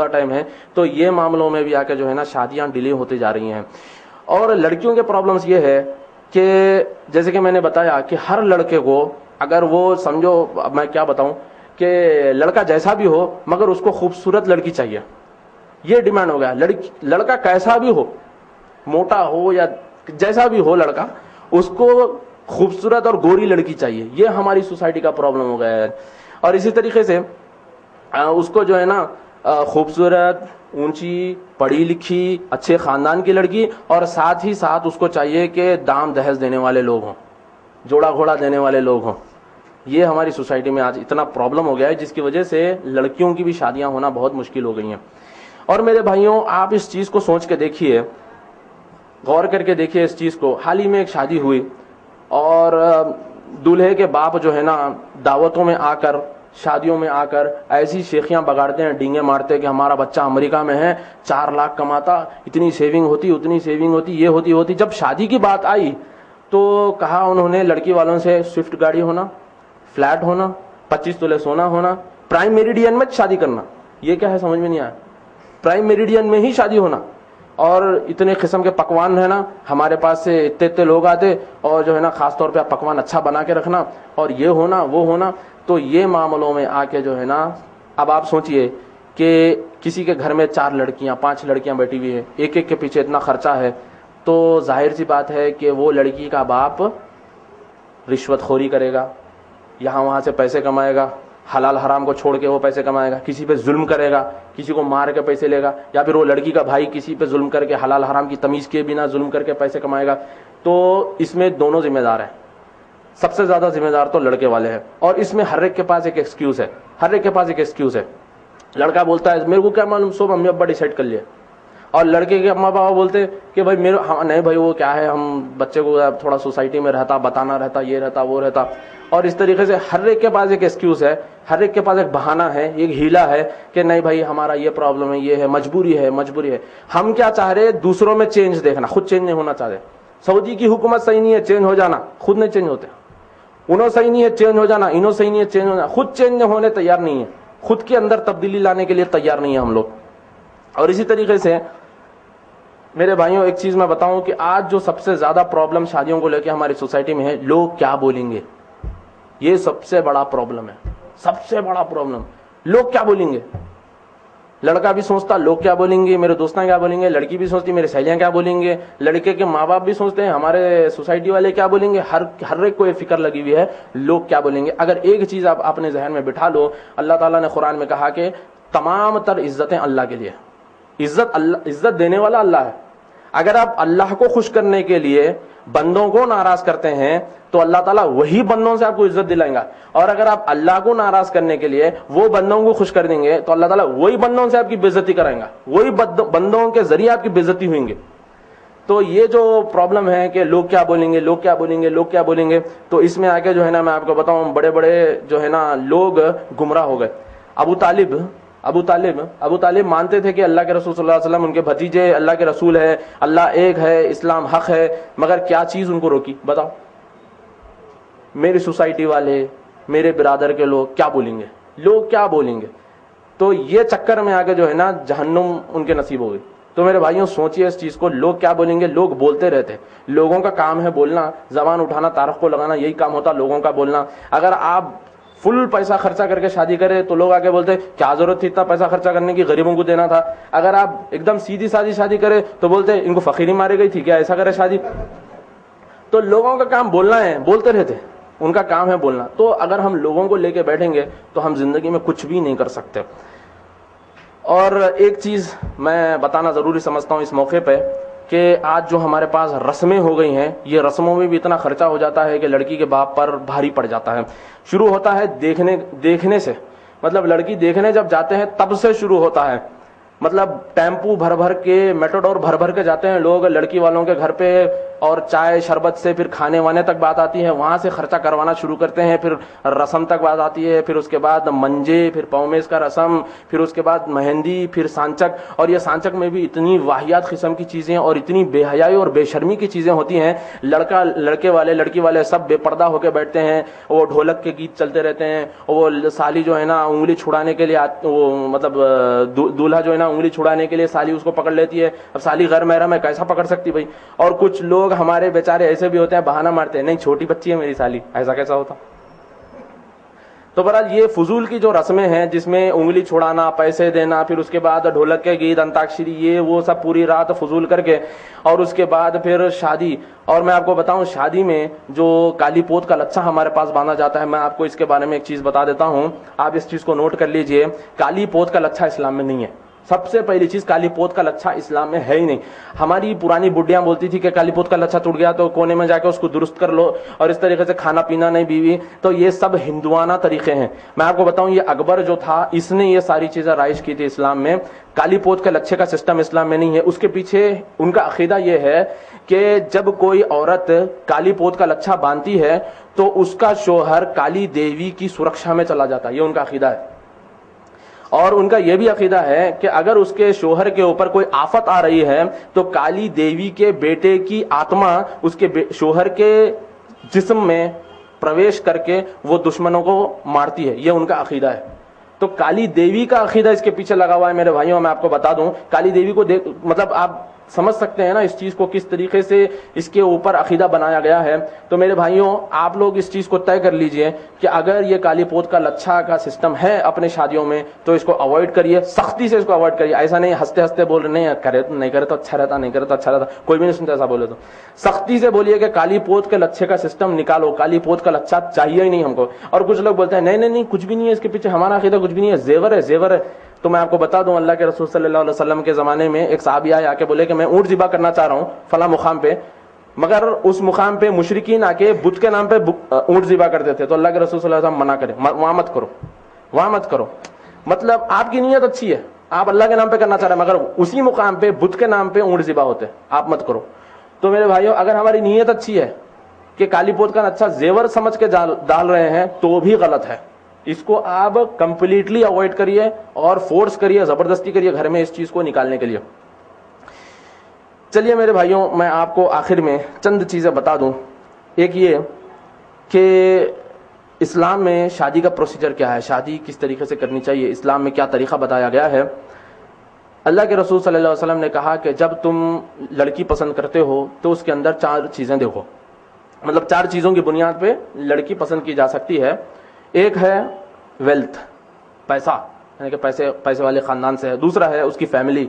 ٹائم ہے. تو یہ معاملوں میں بھی آ کے جو ہے نا شادیاں ڈیلے ہوتی جا رہی ہیں. اور لڑکیوں کے پرابلمز یہ ہے کہ جیسے کہ میں نے بتایا کہ ہر لڑکے کو اگر وہ سمجھو, اب میں کیا بتاؤں, کہ لڑکا جیسا بھی ہو مگر اس کو خوبصورت لڑکی چاہیے, یہ ڈیمانڈ ہو گیا. لڑکا کیسا بھی ہو, موٹا ہو یا جیسا بھی ہو لڑکا, اس کو خوبصورت اور گوری لڑکی چاہیے. یہ ہماری سوسائٹی کا پرابلم ہو گیا ہے. اور اسی طریقے سے اس کو جو ہے نا خوبصورت, اونچی, پڑھی لکھی, اچھے خاندان کی لڑکی, اور ساتھ ہی ساتھ اس کو چاہیے کہ دام دہیز دینے والے لوگ ہوں, جوڑا گھوڑا دینے والے لوگ ہوں. یہ ہماری سوسائٹی میں آج اتنا پرابلم ہو گیا ہے جس کی وجہ سے لڑکیوں کی بھی شادیاں ہونا بہت مشکل ہو گئی ہیں. اور میرے بھائیوں, آپ اس چیز کو سوچ کے دیکھیے, غور کر کے دیکھیے اس چیز کو. حال ہی میں ایک شادی ہوئی اور دولہے کے باپ جو ہے نا دعوتوں میں آ کر, شادیوں میں آ کر ایسی شیخیاں بگاڑتے ہیں, ڈینگے مارتے کہ ہمارا بچہ امریکہ میں ہے, 4 لاکھ کماتا, اتنی سیونگ ہوتی, اتنی سیونگ ہوتی, یہ ہوتی. جب شادی کی بات آئی تو کہا انہوں نے لڑکی والوں سے سوئفٹ گاڑی ہونا, فلیٹ ہونا, 25 تولے سونا ہونا, پرائم میریڈین میں شادی کرنا. یہ کیا ہے سمجھ میں نہیں آیا, پرائم میریڈین میں ہی شادی ہونا, اور اتنے قسم کے پکوان رہنا. ہمارے پاس سے اتنے لوگ آتے اور جو ہے نا خاص طور پہ پکوان اچھا بنا کے رکھنا, اور یہ ہونا وہ ہونا. تو یہ معاملوں میں آ کے جو ہے نا, اب آپ سوچئے کہ کسی کے گھر میں 4 لڑکیاں 5 لڑکیاں بیٹھی ہوئی ہیں, ایک کے پیچھے اتنا خرچہ ہے, تو ظاہر سی بات ہے کہ وہ لڑکی کا باپ رشوت خوری کرے گا, یہاں وہاں سے پیسے کمائے گا, حلال حرام کو چھوڑ کے وہ پیسے کمائے گا, کسی پہ ظلم کرے گا, کسی کو مار کے پیسے لے گا, یا پھر وہ لڑکی کا بھائی کسی پہ ظلم کر کے حلال حرام کی تمیز کے بنا ظلم کر کے پیسے کمائے گا. تو اس میں دونوں ذمہ دار ہیں. سب سے زیادہ ذمہ دار تو لڑکے والے ہیں. اور اس میں ہر ایک کے پاس ایک ایکسکیوز ہے. لڑکا بولتا ہے میرے کو کیا معلوم, سب امی ابا ڈیسائیڈ کر لیے. اور لڑکے کے اما بابا بولتے کہ بھائی نہیں بھائی وہ کیا ہے, ہم بچے کو تھوڑا سوسائٹی میں رہتا, بتانا رہتا, یہ رہتا وہ رہتا. اور اس طریقے سے ہر ایک کے پاس ایک ایکسکیوز ہے, ہر ایک کے پاس ایک بہانہ ہے, ایک ہیلا ہے کہ نہیں بھائی ہمارا یہ پرابلم ہے, یہ ہے, مجبوری ہے. ہم کیا چاہ رہے, دوسروں میں چینج دیکھنا, خود چینج نہیں ہونا چاہتے. سعودی کی حکومت صحیح نہیں ہے, چینج ہو جانا, خود نہیں چینج ہوتے. انہوں صحیح نہیں ہے, چینج ہو جانا, انہوں صحیح نہیں ہے, چینج ہو جانا. خود چینج ہونے تیار نہیں ہے, خود کے اندر تبدیلی لانے کے لیے تیار نہیں ہے ہم لوگ. اور اسی طریقے سے میرے بھائیوں ایک چیز میں بتاؤں کہ آج جو سب سے زیادہ پرابلم شادیوں کو لے کے ہماری سوسائٹی میں ہے، لوگ کیا بولیں گے، یہ سب سے بڑا پرابلم ہے، سب سے بڑا پرابلم، لوگ کیا بولیں گے. لڑکا بھی سوچتا لوگ کیا بولیں گے، میرے دوستاں کیا بولیں گے، لڑکی بھی سوچتی میرے سہیلیاں کیا بولیں گے، لڑکے کے ماں باپ بھی سوچتے ہیں ہمارے سوسائٹی والے کیا بولیں گے، ہر ایک کو یہ فکر لگی ہوئی ہے لوگ کیا بولیں گے. اگر ایک چیز آپ اپنے ذہن میں بٹھا لو، اللہ تعالیٰ نے قرآن میں کہا کہ تمام تر عزتیں اللہ کے لیے، عزت دینے والا اللہ ہے. اگر آپ اللہ کو خوش کرنے کے لیے بندوں کو ناراض کرتے ہیں تو اللہ تعالیٰ وہی بندوں سے آپ کو عزت دلائیں گا، اور اگر آپ اللہ کو ناراض کرنے کے لیے وہ بندوں کو خوش کر دیں گے تو اللہ تعالیٰ وہی بندوں سے آپ کی بے عزتی کرائیں گا، وہی بندوں کے ذریعے آپ کی بے عزتی ہوئیں گے. تو یہ جو پرابلم ہے کہ لوگ کیا بولیں گے، لوگ کیا بولیں گے، لوگ کیا بولیں گے، تو اس میں آ کے جو ہے نا میں آپ کو بتاؤں بڑے بڑے جو ہے نا لوگ گمراہ ہو گئے. ابو طالب مانتے تھے کہ اللہ کے رسول صلی اللہ علیہ وسلم ان کے بھتیجے، اللہ کے رسول ہے، اللہ ایک ہے، اسلام حق ہے، مگر کیا چیز ان کو روکی بتاؤ؟ میری سوسائٹی والے، میرے برادر کے لوگ کیا بولیں گے، لوگ کیا بولیں گے. تو یہ چکر میں آ کے جو ہے نا جہنم ان کے نصیب ہو گئی. تو میرے بھائیوں سوچئے اس چیز کو، لوگ کیا بولیں گے، لوگ بولتے رہتے، لوگوں کا کام ہے بولنا، زبان اٹھانا، تعارف کو لگانا، یہی کام ہوتا لوگوں کا بولنا. اگر آپ فل پیسہ خرچہ کر کے شادی کرے تو لوگ آگے بولتے کیا ضرورت تھی اتنا پیسہ خرچہ کرنے کی، غریبوں کو دینا تھا. اگر آپ ایک دم سیدھی سادی شادی کرے تو بولتے ان کو فقیری ماری گئی تھی کیا، ایسا کرے شادی. تو لوگوں کا کام بولنا ہے، بولتے رہتے، ان کا کام ہے بولنا. تو اگر ہم لوگوں کو لے کے بیٹھیں گے تو ہم زندگی میں کچھ بھی نہیں کر سکتے. اور ایک چیز میں بتانا ضروری سمجھتا ہوں اس موقع پہ کہ آج جو ہمارے پاس رسمیں ہو گئی ہیں، یہ رسموں میں بھی اتنا خرچہ ہو جاتا ہے کہ لڑکی کے باپ پر بھاری پڑ جاتا ہے. شروع ہوتا ہے دیکھنے سے، مطلب لڑکی دیکھنے جب جاتے ہیں تب سے شروع ہوتا ہے. مطلب ٹیمپو بھر بھر کے، میٹاڈور بھر بھر کے جاتے ہیں لوگ لڑکی والوں کے گھر پہ، اور چائے شربت سے پھر کھانے وانے تک بات آتی ہے، وہاں سے خرچہ کروانا شروع کرتے ہیں، پھر رسم تک بات آتی ہے، پھر اس کے بعد منجے، پھر پومیز کا رسم، پھر اس کے بعد مہندی، پھر سانچک. اور یہ سانچک میں بھی اتنی واہیات قسم کی چیزیں اور اتنی بے حیائی اور بے شرمی کی چیزیں ہوتی ہیں. لڑکے والے لڑکی والے سب بے پردہ ہو کے بیٹھتے ہیں، وہ ڈھولک کے گیت چلتے رہتے ہیں، وہ سالی جو ہے نا انگلی چھڑانے کے لیے وہ مطلب دولہا جو ہے نا انگلی چھڑانے کے لیے سالی اس کو پکڑ لیتی ہے. اب سالی غیر محرم ہے، کیسا پکڑ سکتی بھائی. اور کچھ لوگ ہمارے بیچارے ایسے بھی ہوتے ہیں بہانہ مارتے ہیں، نہیں چھوٹی بچی ہے میری سالی، ایسا کیسا ہوتا. تو بہرحال یہ فضول کی جو رسمیں ہیں جس میں انگلی چھڑانا، پیسے دینا، پھر اس کے بعد ڈھولک کے گیت، انتاکشری، یہ وہ سب پوری رات فضول کر کے، اور اس کے بعد پھر شادی. اور میں آپ کو بتاؤں شادی میں جو کالی پوت کا لچھا ہمارے پاس باندھا جاتا ہے، میں آپ کو اس کے بارے میں ایک چیز بتا دیتا ہوں، آپ اس چیز کو نوٹ کر لیجئے. کالی پوت کا لچھا اسلام میں نہیں ہے. سب سے پہلی چیز، کالی پوت کا لچھا اسلام میں ہے ہی نہیں. ہماری پرانی بڈیاں بولتی تھی کہ کالی پوت کا لچھا ٹوٹ گیا تو کونے میں جا کے اس کو درست کر لو، اور اس طریقے سے کھانا پینا نہیں بیوی. تو یہ سب ہندوانہ طریقے ہیں. میں آپ کو بتاؤں یہ اکبر جو تھا اس نے یہ ساری چیزیں رائج کی تھی اسلام میں. کالی پوت کے لچھے کا سسٹم اسلام میں نہیں ہے. اس کے پیچھے ان کا عقیدہ یہ ہے کہ جب کوئی عورت کالی پوت کا لچھا باندھتی ہے تو اس کا شوہر کالی دیوی کی سرکشا میں چلا جاتا ہے. یہ ان کا عقیدہ ہے. اور ان کا یہ بھی عقیدہ ہے کہ اگر اس کے شوہر کے اوپر کوئی آفت آ رہی ہے تو کالی دیوی کے بیٹے کی آتما اس کے شوہر کے جسم میں پرویش کر کے وہ دشمنوں کو مارتی ہے. یہ ان کا عقیدہ ہے. تو کالی دیوی کا عقیدہ اس کے پیچھے لگا ہوا ہے میرے بھائیوں. میں آپ کو بتا دوں کالی دیوی کو مطلب آپ سمجھ سکتے ہیں نا اس چیز کو کس طریقے سے اس کے اوپر عقیدہ بنایا گیا ہے. تو میرے بھائیوں آپ لوگ اس چیز کو طے کر لیجئے کہ اگر یہ کالی پوت کا لچھا کا سسٹم ہے اپنے شادیوں میں تو اس کو اوائڈ کریے، سختی سے اس کو اوائڈ کریے. ایسا نہیں ہنستے ہنستے بول رہے نہیں کرے تو اچھا رہتا، نہیں کرے تو اچھا رہتا، کوئی بھی نہیں سنتا ایسا بولے تو. سختی سے بولیے کہ کالی پوت کے لچھے کا سسٹم نکالو، کالی پوت کا لچھا چاہیے ہی نہیں ہم کو. اور کچھ لوگ بولتے ہیں نہیں کچھ بھی نہیں ہے اس کے پیچھے، ہمارا عقیدہ کچھ بھی نہیں ہے، زیور ہے زیور ہے. تو میں آپ کو بتا دوں اللہ کے رسول صلی اللہ علیہ وسلم کے زمانے میں ایک صحابی آیا کے بولے کہ میں اونٹ ذبح کرنا چاہ رہا ہوں فلاں مقام پہ، مگر اس مقام پہ مشرکین آ کے بت کے نام پہ اونٹ ذبح کرتے تھے. تو اللہ کے رسول صلی اللہ علیہ وسلم منع کرے، وہاں مت کرو. مطلب آپ کی نیت اچھی ہے، آپ اللہ کے نام پہ کرنا چاہ رہے ہیں، مگر اسی مقام پہ بت کے نام پہ اونٹ ذبح ہوتے، آپ مت کرو. تو میرے بھائیوں اگر ہماری نیت اچھی ہے کہ کالی پوت کا اچھا زیور سمجھ کے ڈال رہے ہیں تو بھی غلط ہے. اس کو آپ کمپلیٹلی اوائڈ کریے اور فورس کریے، زبردستی کریے گھر میں اس چیز کو نکالنے کے لیے. چلیے میرے بھائیوں میں آپ کو آخر میں چند چیزیں بتا دوں. ایک یہ کہ اسلام میں شادی کا پروسیجر کیا ہے، شادی کس طریقے سے کرنی چاہیے، اسلام میں کیا طریقہ بتایا گیا ہے. اللہ کے رسول صلی اللہ علیہ وسلم نے کہا کہ جب تم لڑکی پسند کرتے ہو تو اس کے اندر 4 چیزیں دیکھو، مطلب 4 چیزوں کی بنیاد پہ لڑکی پسند کی جا سکتی ہے. ایک ہے ویلتھ، پیسہ، یعنی کہ پیسے والے خاندان سے ہے. دوسرا ہے اس کی فیملی،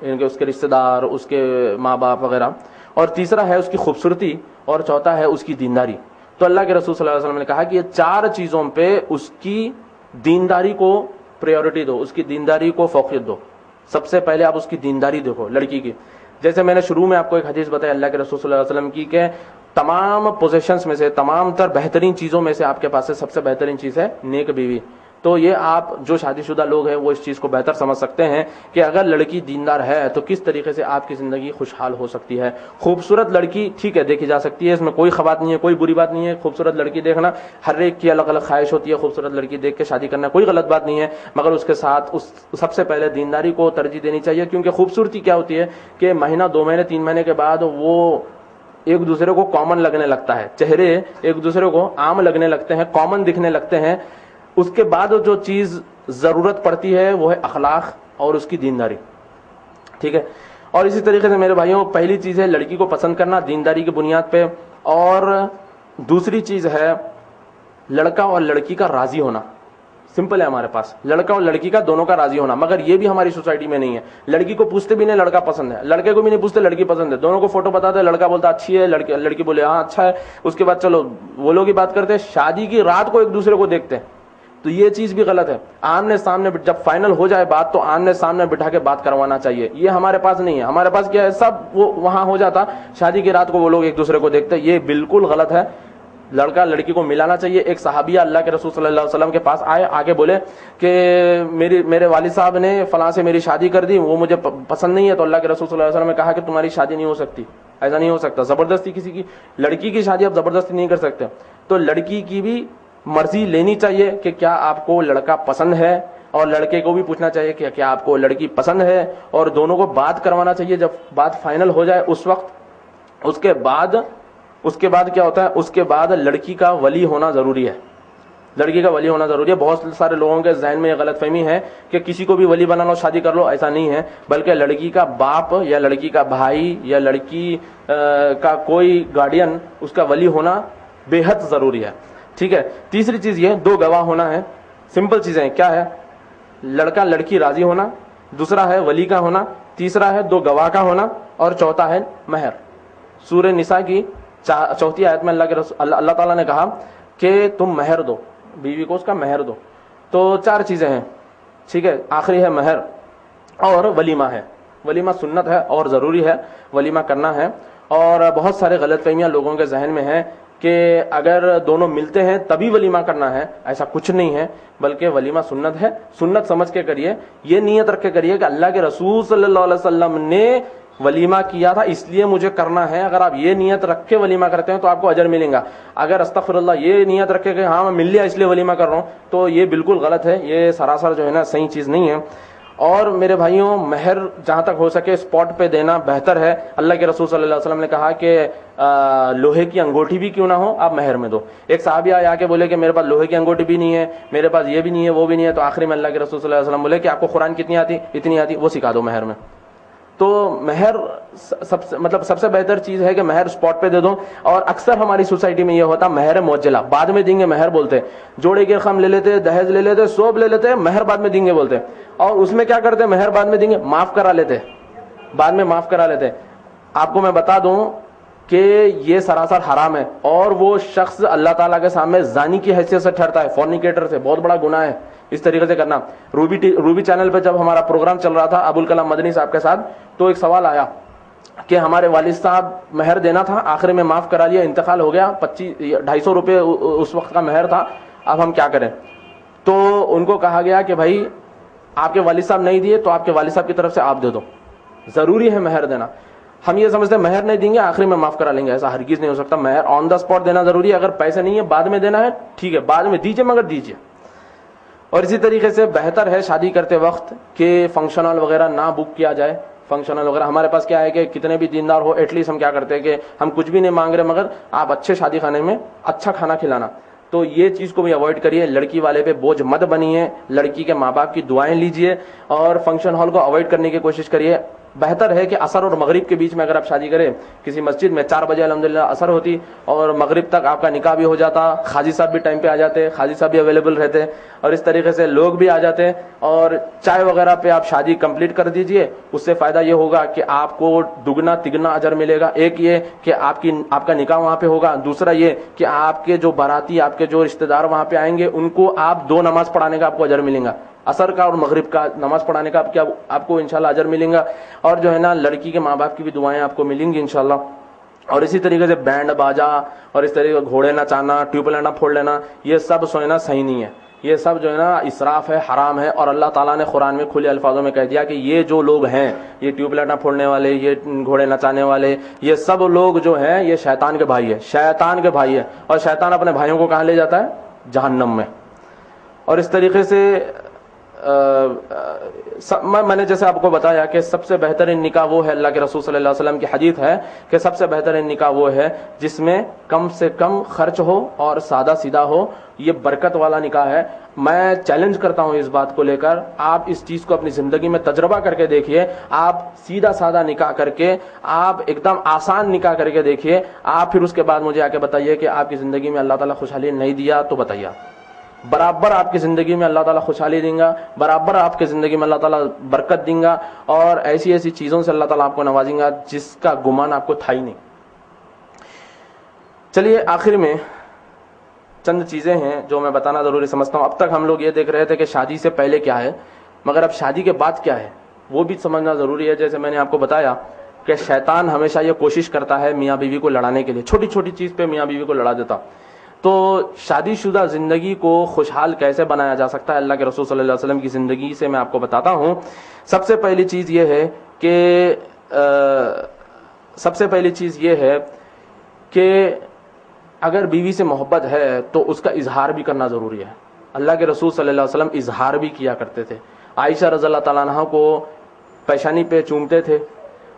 یعنی کہ اس کے رشتہ دار، اس کے ماں باپ وغیرہ. اور تیسرا ہے اس کی خوبصورتی، اور چوتھا ہے اس کی دینداری. تو اللہ کے رسول صلی اللہ علیہ وسلم نے کہا کہ یہ 4 چیزوں پہ اس کی دینداری کو پریورٹی دو، اس کی دینداری کو فوقیت دو. سب سے پہلے آپ اس کی دینداری دیکھو لڑکی کی. جیسے میں نے شروع میں آپ کو ایک حدیث بتائی اللہ کے رسول صلی اللہ علیہ وسلم کی کہ تمام پوزیشنز میں سے، تمام تر بہترین چیزوں میں سے آپ کے پاس سب سے بہترین چیز ہے نیک بیوی. تو یہ آپ جو شادی شدہ لوگ ہیں وہ اس چیز کو بہتر سمجھ سکتے ہیں کہ اگر لڑکی دیندار ہے تو کس طریقے سے آپ کی زندگی خوشحال ہو سکتی ہے. خوبصورت لڑکی ٹھیک ہے دیکھی جا سکتی ہے، اس میں کوئی خبات نہیں ہے، کوئی بری بات نہیں ہے. خوبصورت لڑکی دیکھنا ہر ایک کی الگ الگ خواہش ہوتی ہے، خوبصورت لڑکی دیکھ کے شادی کرنا کوئی غلط بات نہیں ہے، مگر اس کے ساتھ سب سے پہلے دینداری کو ترجیح دینی چاہیے. کیونکہ خوبصورتی کیا ہوتی ہے کہ مہینہ 2 مہینے 3 مہینے کے بعد وہ ایک دوسرے کو کامن لگنے لگتا ہے، چہرے ایک دوسرے کو عام لگنے لگتے ہیں، کامن دکھنے لگتے ہیں. اس کے بعد جو چیز ضرورت پڑتی ہے وہ ہے اخلاق اور اس کی دینداری. ٹھیک ہے. اور اسی طریقے سے میرے بھائیوں پہلی چیز ہے لڑکی کو پسند کرنا دینداری کی بنیاد پہ، اور دوسری چیز ہے لڑکا اور لڑکی کا راضی ہونا. سمپل ہے ہمارے پاس لڑکا اور لڑکی کا دونوں کا راضی ہونا، مگر یہ بھی ہماری سوسائٹی میں نہیں ہے. لڑکی کو پوچھتے بھی نہیں لڑکا پسند ہے، لڑکے کو بھی نہیں پوچھتے لڑکی پسند ہے. دونوں کو فوٹو بتاتے ہیں، لڑکا بولتا اچھی ہے، لڑکی بولے ہاں اچھا ہے. اس کے بعد چلو وہ لوگ ہی بات کرتے ہیں، شادی کی رات کو ایک دوسرے کو دیکھتے ہیں. تو یہ چیز بھی غلط ہے. آمنے سامنے جب فائنل ہو جائے بات تو آمنے سامنے بٹھا کے بات کروانا چاہیے. یہ ہمارے پاس نہیں ہے. ہمارے پاس کیا ہے سب وہ وہاں ہو جاتا، شادی کی رات کو وہ لوگ ایک دوسرے کو دیکھتے. یہ بالکل غلط ہے. لڑکا لڑکی کو ملانا چاہیے. ایک صحابیہ اللہ کے رسول صلی اللہ علیہ وسلم کے پاس آئے، آگے بولے کہ میرے والد صاحب نے فلاں سے میری شادی کر دی، وہ مجھے پسند نہیں ہے. تو اللہ کے رسول صلی اللہ علیہ وسلم نے کہا کہ تمہاری شادی نہیں ہو سکتی، ایسا نہیں ہو سکتا. زبردستی کسی کی لڑکی کی شادی آپ زبردستی نہیں کر سکتے. تو لڑکی کی بھی مرضی لینی چاہیے کہ کیا آپ کو لڑکا پسند ہے، اور لڑکے کو بھی پوچھنا چاہیے کہ کیا آپ کو لڑکی پسند ہے، اور دونوں کو بات کروانا چاہیے. جب بات فائنل ہو جائے اس وقت اس کے بعد کیا ہوتا ہے، اس کے بعد لڑکی کا ولی ہونا ضروری ہے. لڑکی کا ولی ہونا ضروری ہے. بہت سارے لوگوں کے ذہن میں یہ غلط فہمی ہے کہ کسی کو بھی ولی بنا لو شادی کر لو. ایسا نہیں ہے، بلکہ لڑکی کا باپ یا لڑکی کا بھائی یا لڑکی کا کوئی گارڈین اس کا ولی ہونا بے حد ضروری ہے. ٹھیک ہے. تیسری چیز یہ 2 گواہ ہونا ہے. سمپل چیزیں کیا ہے، لڑکا لڑکی راضی ہونا، دوسرا ہے ولی کا ہونا، تیسرا ہے 2 گواہ کا ہونا، اور چوتھا ہے مہر. سورہ نساء کی 4 آیت میں اللہ تعالیٰ نے کہا کہ تم مہر دو، بیوی کو اس کا مہر دو. تو 4 چیزیں ہیں. ٹھیک ہے. آخری ہے مہر، اور ولیمہ ہے. ولیمہ سنت ہے اور ضروری ہے، ولیمہ کرنا ہے. اور بہت سارے غلط فہمیاں لوگوں کے ذہن میں ہیں کہ اگر دونوں ملتے ہیں تبھی ولیمہ کرنا ہے. ایسا کچھ نہیں ہے، بلکہ ولیمہ سنت ہے. سنت سمجھ کے کریے، یہ نیت رکھ کے کریے کہ اللہ کے رسول صلی اللہ علیہ وسلم نے ولیمہ کیا تھا اس لیے مجھے کرنا ہے. اگر آپ یہ نیت رکھ کے ولیمہ کرتے ہیں تو آپ کو اجر ملے گا. اگر استغفر اللہ یہ نیت رکھے کہ ہاں میں مل لیا اس لیے ولیمہ کر رہا ہوں، تو یہ بالکل غلط ہے. یہ سراسر جو ہے نا صحیح چیز نہیں ہے. اور میرے بھائیوں مہر جہاں تک ہو سکے اسپاٹ پہ دینا بہتر ہے. اللہ کے رسول صلی اللہ علیہ وسلم نے کہا کہ لوہے کی انگوٹھی بھی کیوں نہ ہو آپ مہر میں دو. ایک صحابی آیا کے بولے کہ میرے پاس لوہے کی انگوٹھی بھی نہیں ہے، میرے پاس یہ بھی نہیں ہے وہ بھی نہیں ہے. تو آخری میں اللہ کے رسول صلی اللہ علیہ وسلم بولے کہ آپ کو قرآن کتنی آتی؟ اتنی آتی، وہ سکھا دو مہر میں. تو مہر سب سے بہتر چیز ہے کہ مہر اسپاٹ پہ دے دو. اور اکثر ہماری سوسائٹی میں یہ ہوتا مہر معجلہ، بعد میں دیں گے مہر بولتے، جوڑے کے رقم لے لیتے، دہیج لے لیتے، سوب لے لیتے، مہر بعد میں دیں گے بولتے. اور اس میں کیا کرتے، مہر بعد میں دیں گے معاف کرا لیتے، بعد میں معاف کرا لیتے. آپ کو میں بتا دوں کہ یہ سراسر حرام ہے، اور وہ شخص اللہ تعالیٰ کے سامنے زانی کی حیثیت سے ٹھہرتا ہے، فورنیکیٹر سے. بہت بڑا گناہ ہے اس طریقے سے کرنا. روبی چینل پہ جب ہمارا پروگرام چل رہا تھا ابوالکلام مدنی صاحب کے ساتھ، تو ایک سوال آیا کہ ہمارے والد صاحب مہر دینا تھا، آخر میں معاف کرا لیا، انتقال ہو گیا، 250 روپے اس وقت کا مہر تھا، اب ہم کیا کریں؟ تو ان کو کہا گیا کہ بھائی آپ کے والد صاحب نہیں دیے تو آپ کے والد صاحب کی طرف سے آپ دے دو. ضروری ہے مہر دینا. ہم یہ سمجھتے ہیں مہر نہیں دیں گے آخری میں معاف کرا لیں گے، ایسا ہرگز نہیں ہو سکتا. مہر آن دا اسپاٹ دینا ضروری ہے. اگر پیسے نہیں ہے بعد میں دینا ہے ٹھیک ہے، بعد میں دیجیے مگر دیجیے. اور اسی طریقے سے بہتر ہے شادی کرتے وقت کہ فنکشن ہال وغیرہ نہ بک کیا جائے. فنکشن ہال وغیرہ ہمارے پاس کیا ہے کہ کتنے بھی دیندار ہو ایٹ لیسٹ ہم کیا کرتے ہیں کہ ہم کچھ بھی نہیں مانگ رہے، مگر آپ اچھے شادی خانے میں اچھا کھانا کھلانا. تو یہ چیز کو بھی اوائڈ کریے. لڑکی والے پہ بوجھ مت بنیے, لڑکی کے ماں باپ کی دعائیں لیجئے اور فنکشن ہال کو اوائڈ کرنے کی کوشش کریے. بہتر ہے کہ عصر اور مغرب کے بیچ میں اگر آپ شادی کریں کسی مسجد میں, 4 بجے الحمدللہ عصر ہوتی اور مغرب تک آپ کا نکاح بھی ہو جاتا, قاضی صاحب بھی ٹائم پہ آ جاتے, قاضی صاحب بھی اویلیبل رہتے اور اس طریقے سے لوگ بھی آ جاتے اور چائے وغیرہ پہ آپ شادی کمپلیٹ کر دیجئے. اس سے فائدہ یہ ہوگا کہ آپ کو دگنا تگنا اجر ملے گا. ایک یہ کہ آپ کا نکاح وہاں پہ ہوگا, دوسرا یہ کہ آپ کے جو باراتی, آپ کے جو رشتہ دار وہاں پہ آئیں گے ان کو آپ 2 نماز پڑھانے کا آپ کو اجر ملے گا, عصر کا اور مغرب کا نماز پڑھانے کا آپ کو انشاءاللہ اجر ملیں گا. اور جو ہے نا لڑکی کے ماں باپ کی بھی دعائیں آپ کو ملیں گی انشاءاللہ. اور اسی طریقے سے بینڈ باجا اور اس طریقے سے گھوڑے نچانا, ٹیوب لائٹاں پھوڑ لینا, یہ سب سونا صحیح نہیں ہے. یہ سب جو ہے نا اسراف ہے, حرام ہے. اور اللہ تعالیٰ نے قرآن میں کھلے الفاظوں میں کہہ دیا کہ یہ جو لوگ ہیں, یہ ٹیوب لائٹاں پھوڑنے والے, یہ گھوڑے نچانے والے, یہ سب لوگ جو ہیں یہ شیطان کے بھائی ہے, شیطان کے بھائی ہے. اور شیطان اپنے بھائیوں کو کہاں لے جاتا ہے؟ جہنم میں. اور اس طریقے سے میں نے جیسے آپ کو بتایا کہ سب سے بہترین نکاح وہ ہے, اللہ کے رسول صلی اللہ علیہ وسلم کی حدیث ہے کہ سب سے بہترین نکاح وہ ہے جس میں کم سے کم خرچ ہو اور سادہ سیدھا ہو. یہ برکت والا نکاح ہے. میں چیلنج کرتا ہوں اس بات کو لے کر, آپ اس چیز کو اپنی زندگی میں تجربہ کر کے دیکھیے. آپ سیدھا سادہ نکاح کر کے, آپ ایک دم آسان نکاح کر کے دیکھیے. آپ پھر اس کے بعد مجھے آ کے بتائیے کہ آپ کی زندگی میں اللہ تعالیٰ خوشحالی نہیں دیا تو بتائیے. برابر آپ کی زندگی میں اللہ تعالیٰ خوشحالی دیں گا, برابر آپ کی زندگی میں اللہ تعالیٰ برکت دیں گا اور ایسی ایسی چیزوں سے اللہ تعالیٰ آپ کو نوازیں گا جس کا گمان آپ کو تھا ہی نہیں. چلیے آخر میں چند چیزیں ہیں جو میں بتانا ضروری سمجھتا ہوں. اب تک ہم لوگ یہ دیکھ رہے تھے کہ شادی سے پہلے کیا ہے, مگر اب شادی کے بعد کیا ہے وہ بھی سمجھنا ضروری ہے. جیسے میں نے آپ کو بتایا کہ شیطان ہمیشہ یہ کوشش کرتا ہے میاں بیوی کو لڑانے کے لیے, چھوٹی چھوٹی چیز پہ میاں بیوی کو لڑا دیتا. تو شادی شدہ زندگی کو خوشحال کیسے بنایا جا سکتا ہے, اللہ کے رسول صلی اللہ علیہ وسلم کی زندگی سے میں آپ کو بتاتا ہوں. سب سے پہلی چیز یہ ہے کہ اگر بیوی سے محبت ہے تو اس کا اظہار بھی کرنا ضروری ہے. اللہ کے رسول صلی اللہ علیہ وسلم اظہار بھی کیا کرتے تھے. عائشہ رضی اللہ تعالیٰ عنہ کو پیشانی پہ چومتے تھے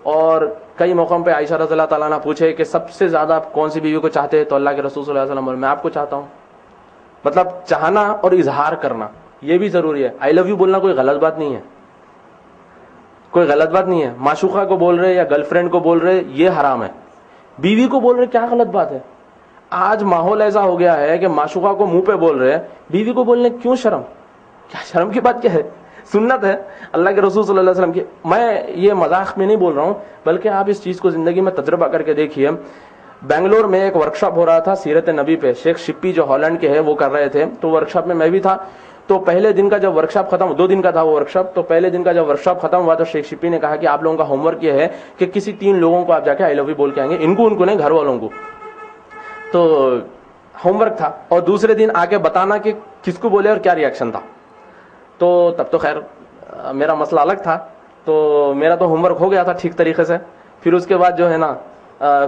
اور کئی موقعوں پہ عائشہ رضی اللہ تعالیٰ عنہ پوچھے کہ سب سے زیادہ آپ کون سی بیوی کو چاہتے ہیں, تو اللہ کے رسول صلی اللہ علیہ وسلم بولے میں آپ کو چاہتا ہوں. مطلب چاہنا اور اظہار کرنا یہ بھی ضروری ہے. آئی لو یو بولنا کوئی غلط بات نہیں ہے, کوئی غلط بات نہیں ہے. معشوقہ کو بول رہے یا گرل فرینڈ کو بول رہے یہ حرام ہے. بیوی کو بول رہے کیا غلط بات ہے؟ آج ماحول ایسا ہو گیا ہے کہ معشوقہ کو منہ پہ بول رہے, بیوی کو بولنے کیوں شرم؟ کیا شرم کی بات کیا ہے؟ سنت ہے اللہ کے رسول صلی اللہ علیہ وسلم کی. میں یہ مذاق میں نہیں بول رہا ہوں بلکہ آپ اس چیز کو زندگی میں تجربہ کر کے دیکھیے. بنگلور میں ایک ورکشاپ ہو رہا تھا سیرت نبی پہ, شیخ شپی جو ہالینڈ کے ہیں وہ کر رہے تھے. تو ورکشاپ میں بھی تھا. تو پہلے دن کا جب ورکشاپ ختم, 2 دن کا تھا وہ ورکشاپ, تو پہلے دن کا جب ورکشاپ ختم ہوا تو شیخ شپی نے کہا کہ آپ لوگوں کا ہوم ورک یہ ہے کہ کسی 3 لوگوں کو آپ جا کے آئی لو یو بول کے آئیں گے, ان کو نہیں, گھر والوں کو. تو ہوم ورک تھا اور دوسرے دن آ کے بتانا کہ کس کو بولے اور کیا ریئیکشن تھا. تو تب تو خیر میرا مسئلہ الگ تھا, تو میرا تو ہوم ورک ہو گیا تھا ٹھیک طریقے سے. پھر اس کے بعد جو ہے نا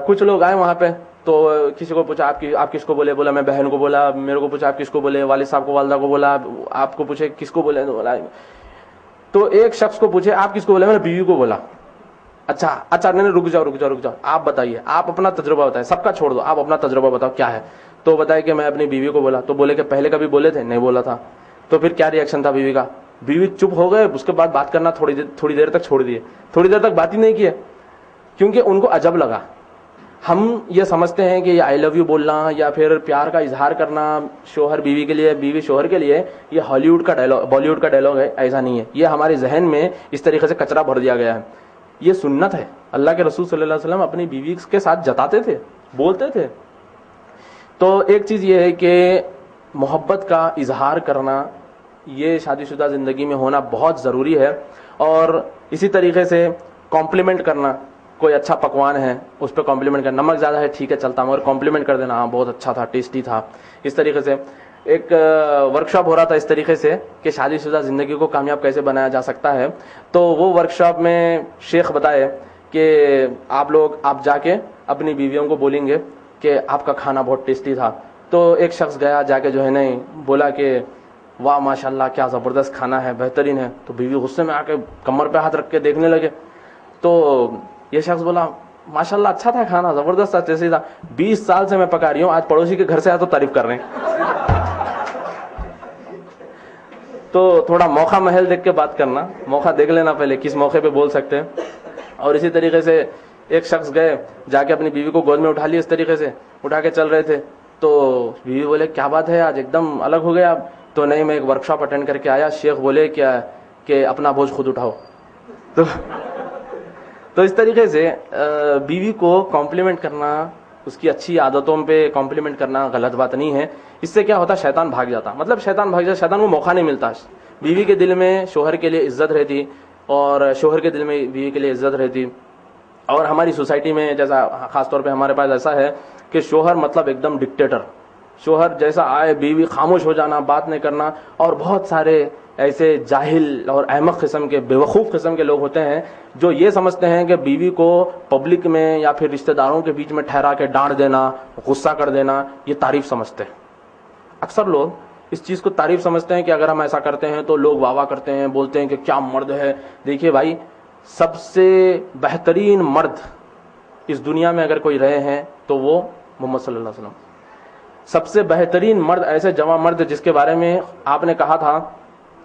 کچھ لوگ آئے وہاں پہ, تو کسی کو پوچھا آپ کس کو بولے, بولا میں بہن کو بولا. میرے کو پوچھا آپ کس کو بولے, والد صاحب کو والدہ کو بولا. آپ کو پوچھے کس کو بولے, تو ایک شخص کو پوچھے آپ کس کو بولے, میں نے بیوی کو بولا. اچھا نہیں, رک جاؤ, آپ بتائیے, آپ اپنا تجربہ بتائیں, سب کا چھوڑ دو, آپ اپنا تجربہ بتاؤ کیا ہے. تو بتائے کہ میں اپنی بیوی کو بولا. تو بولے کہ پہلے کبھی بولے تھے؟ نہیں بولا تھا. تو پھر کیا ریئیکشن تھا بیوی کا؟ بیوی چپ ہو گئے, اس کے بعد بات کرنا تھوڑی دیر تک چھوڑ دیے, تھوڑی دیر تک بات ہی نہیں کیے, کیونکہ ان کو عجب لگا. ہم یہ سمجھتے ہیں کہ یہ آئی لو یو بولنا یا پھر پیار کا اظہار کرنا شوہر بیوی کے لیے, بیوی شوہر کے لیے, یہ ہالی ووڈ کا ڈائلاگ, بالی ووڈ کا ڈائلاگ ہے. ایسا نہیں ہے, یہ ہمارے ذہن میں اس طریقے سے کچرا بھر دیا گیا ہے. یہ سنت ہے. اللہ کے رسول صلی اللہ علیہ وسلم اپنی بیوی کے ساتھ جتاتے تھے, بولتے تھے. تو ایک چیز یہ ہے کہ محبت کا اظہار کرنا یہ شادی شدہ زندگی میں ہونا بہت ضروری ہے. اور اسی طریقے سے کمپلیمنٹ کرنا, کوئی اچھا پکوان ہے اس پہ کمپلیمنٹ کرنا, نمک زیادہ ہے ٹھیک ہے چلتا, مگر کمپلیمنٹ کر دینا, ہاں بہت اچھا تھا, ٹیسٹی تھا. اس طریقے سے ایک ورکشاپ ہو رہا تھا اس طریقے سے کہ شادی شدہ زندگی کو کامیاب کیسے بنایا جا سکتا ہے. تو وہ ورکشاپ میں شیخ بتائے کہ آپ جا کے اپنی بیویوں کو بولیں گے کہ آپ کا کھانا بہت ٹیسٹی تھا. تو ایک شخص گیا, جا کے جو ہے نہیں بولا کہ واہ ماشاء اللہ کیا زبردست کھانا ہے, بہترین ہے. تو بیوی غصے میں آ کے کمر پہ ہاتھ رکھ کے دیکھنے لگے. تو یہ شخص بولا ماشاء اللہ اچھا تھا کھانا, زبردست تھا, ٹیسٹی تھا, 20 سال سے میں پکا رہی ہوں, آج پڑوسی کے گھر سے آیا تو تعریف کر رہے ہیں. تو تھوڑا موقع محل دیکھ کے بات کرنا, موقع دیکھ لینا پہلے کس موقع پہ بول سکتے ہیں. اور اسی طریقے سے ایک شخص گئے, جا کے اپنی بیوی کو گود میں اٹھا لیا, اس طریقے سے اٹھا کے چل رہے تھے. تو بیوی بولے کیا بات ہے آج ایک دم الگ ہو گیا. تو نہیں, میں ایک ورک شاپ اٹینڈ کر کے آیا, شیخ بولے کیا کہ اپنا بوجھ خود اٹھاؤ. تو اس طریقے سے بیوی کو کمپلیمنٹ کرنا, اس کی اچھی عادتوں پہ کمپلیمنٹ کرنا غلط بات نہیں ہے. اس سے کیا ہوتا, شیطان بھاگ جاتا, مطلب شیطان بھاگ جاتا, شیطان کو موقع نہیں ملتا. بیوی کے دل میں شوہر کے لیے عزت رہتی, اور شوہر کے دل میں بیوی کے لیے عزت رہتی. اور ہماری سوسائٹی میں جیسا خاص طور پہ ہمارے پاس ایسا ہے کہ شوہر مطلب ایک دم ڈکٹیٹر, شوہر جیسا آئے بیوی خاموش ہو جانا, بات نہیں کرنا. اور بہت سارے ایسے جاہل اور احمق قسم کے, بیوقوف قسم کے لوگ ہوتے ہیں جو یہ سمجھتے ہیں کہ بیوی کو پبلک میں یا پھر رشتہ داروں کے بیچ میں ٹھہرا کے ڈانٹ دینا, غصہ کر دینا, یہ تعریف سمجھتے ہیں. اکثر لوگ اس چیز کو تعریف سمجھتے ہیں کہ اگر ہم ایسا کرتے ہیں تو لوگ واہ واہ کرتے ہیں, بولتے ہیں کہ کیا مرد ہے. دیکھیے بھائی, سب سے بہترین مرد اس دنیا میں اگر کوئی رہے ہیں تو وہ محمد صلی اللہ علیہ وسلم. سب سے بہترین مرد, ایسے جواں مرد جس کے بارے میں آپ نے کہا تھا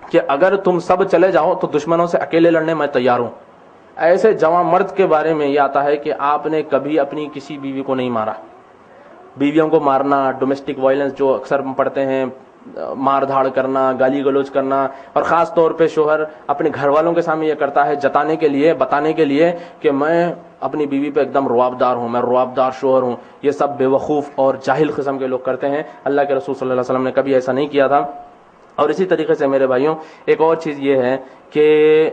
کہ اگر تم سب چلے جاؤ تو دشمنوں سے اکیلے لڑنے میں تیار ہوں. ایسے جواں مرد کے بارے میں یہ آتا ہے کہ آپ نے کبھی اپنی کسی بیوی کو نہیں مارا. بیویوں کو مارنا, ڈومیسٹک وائلنس جو اکثر پڑھتے ہیں, مار دھاڑ کرنا, گالی گلوچ کرنا, اور خاص طور پہ شوہر اپنے گھر والوں کے سامنے یہ کرتا ہے جتانے کے لیے, بتانے کے لیے کہ میں اپنی بیوی پہ ایک دم روابدار ہوں, میں روابدار شوہر ہوں. یہ سب بے وقوف اور جاہل قسم کے لوگ کرتے ہیں. اللہ کے رسول صلی اللہ علیہ وسلم نے کبھی ایسا نہیں کیا تھا. اور اسی طریقے سے میرے بھائیوں, ایک اور چیز یہ ہے کہ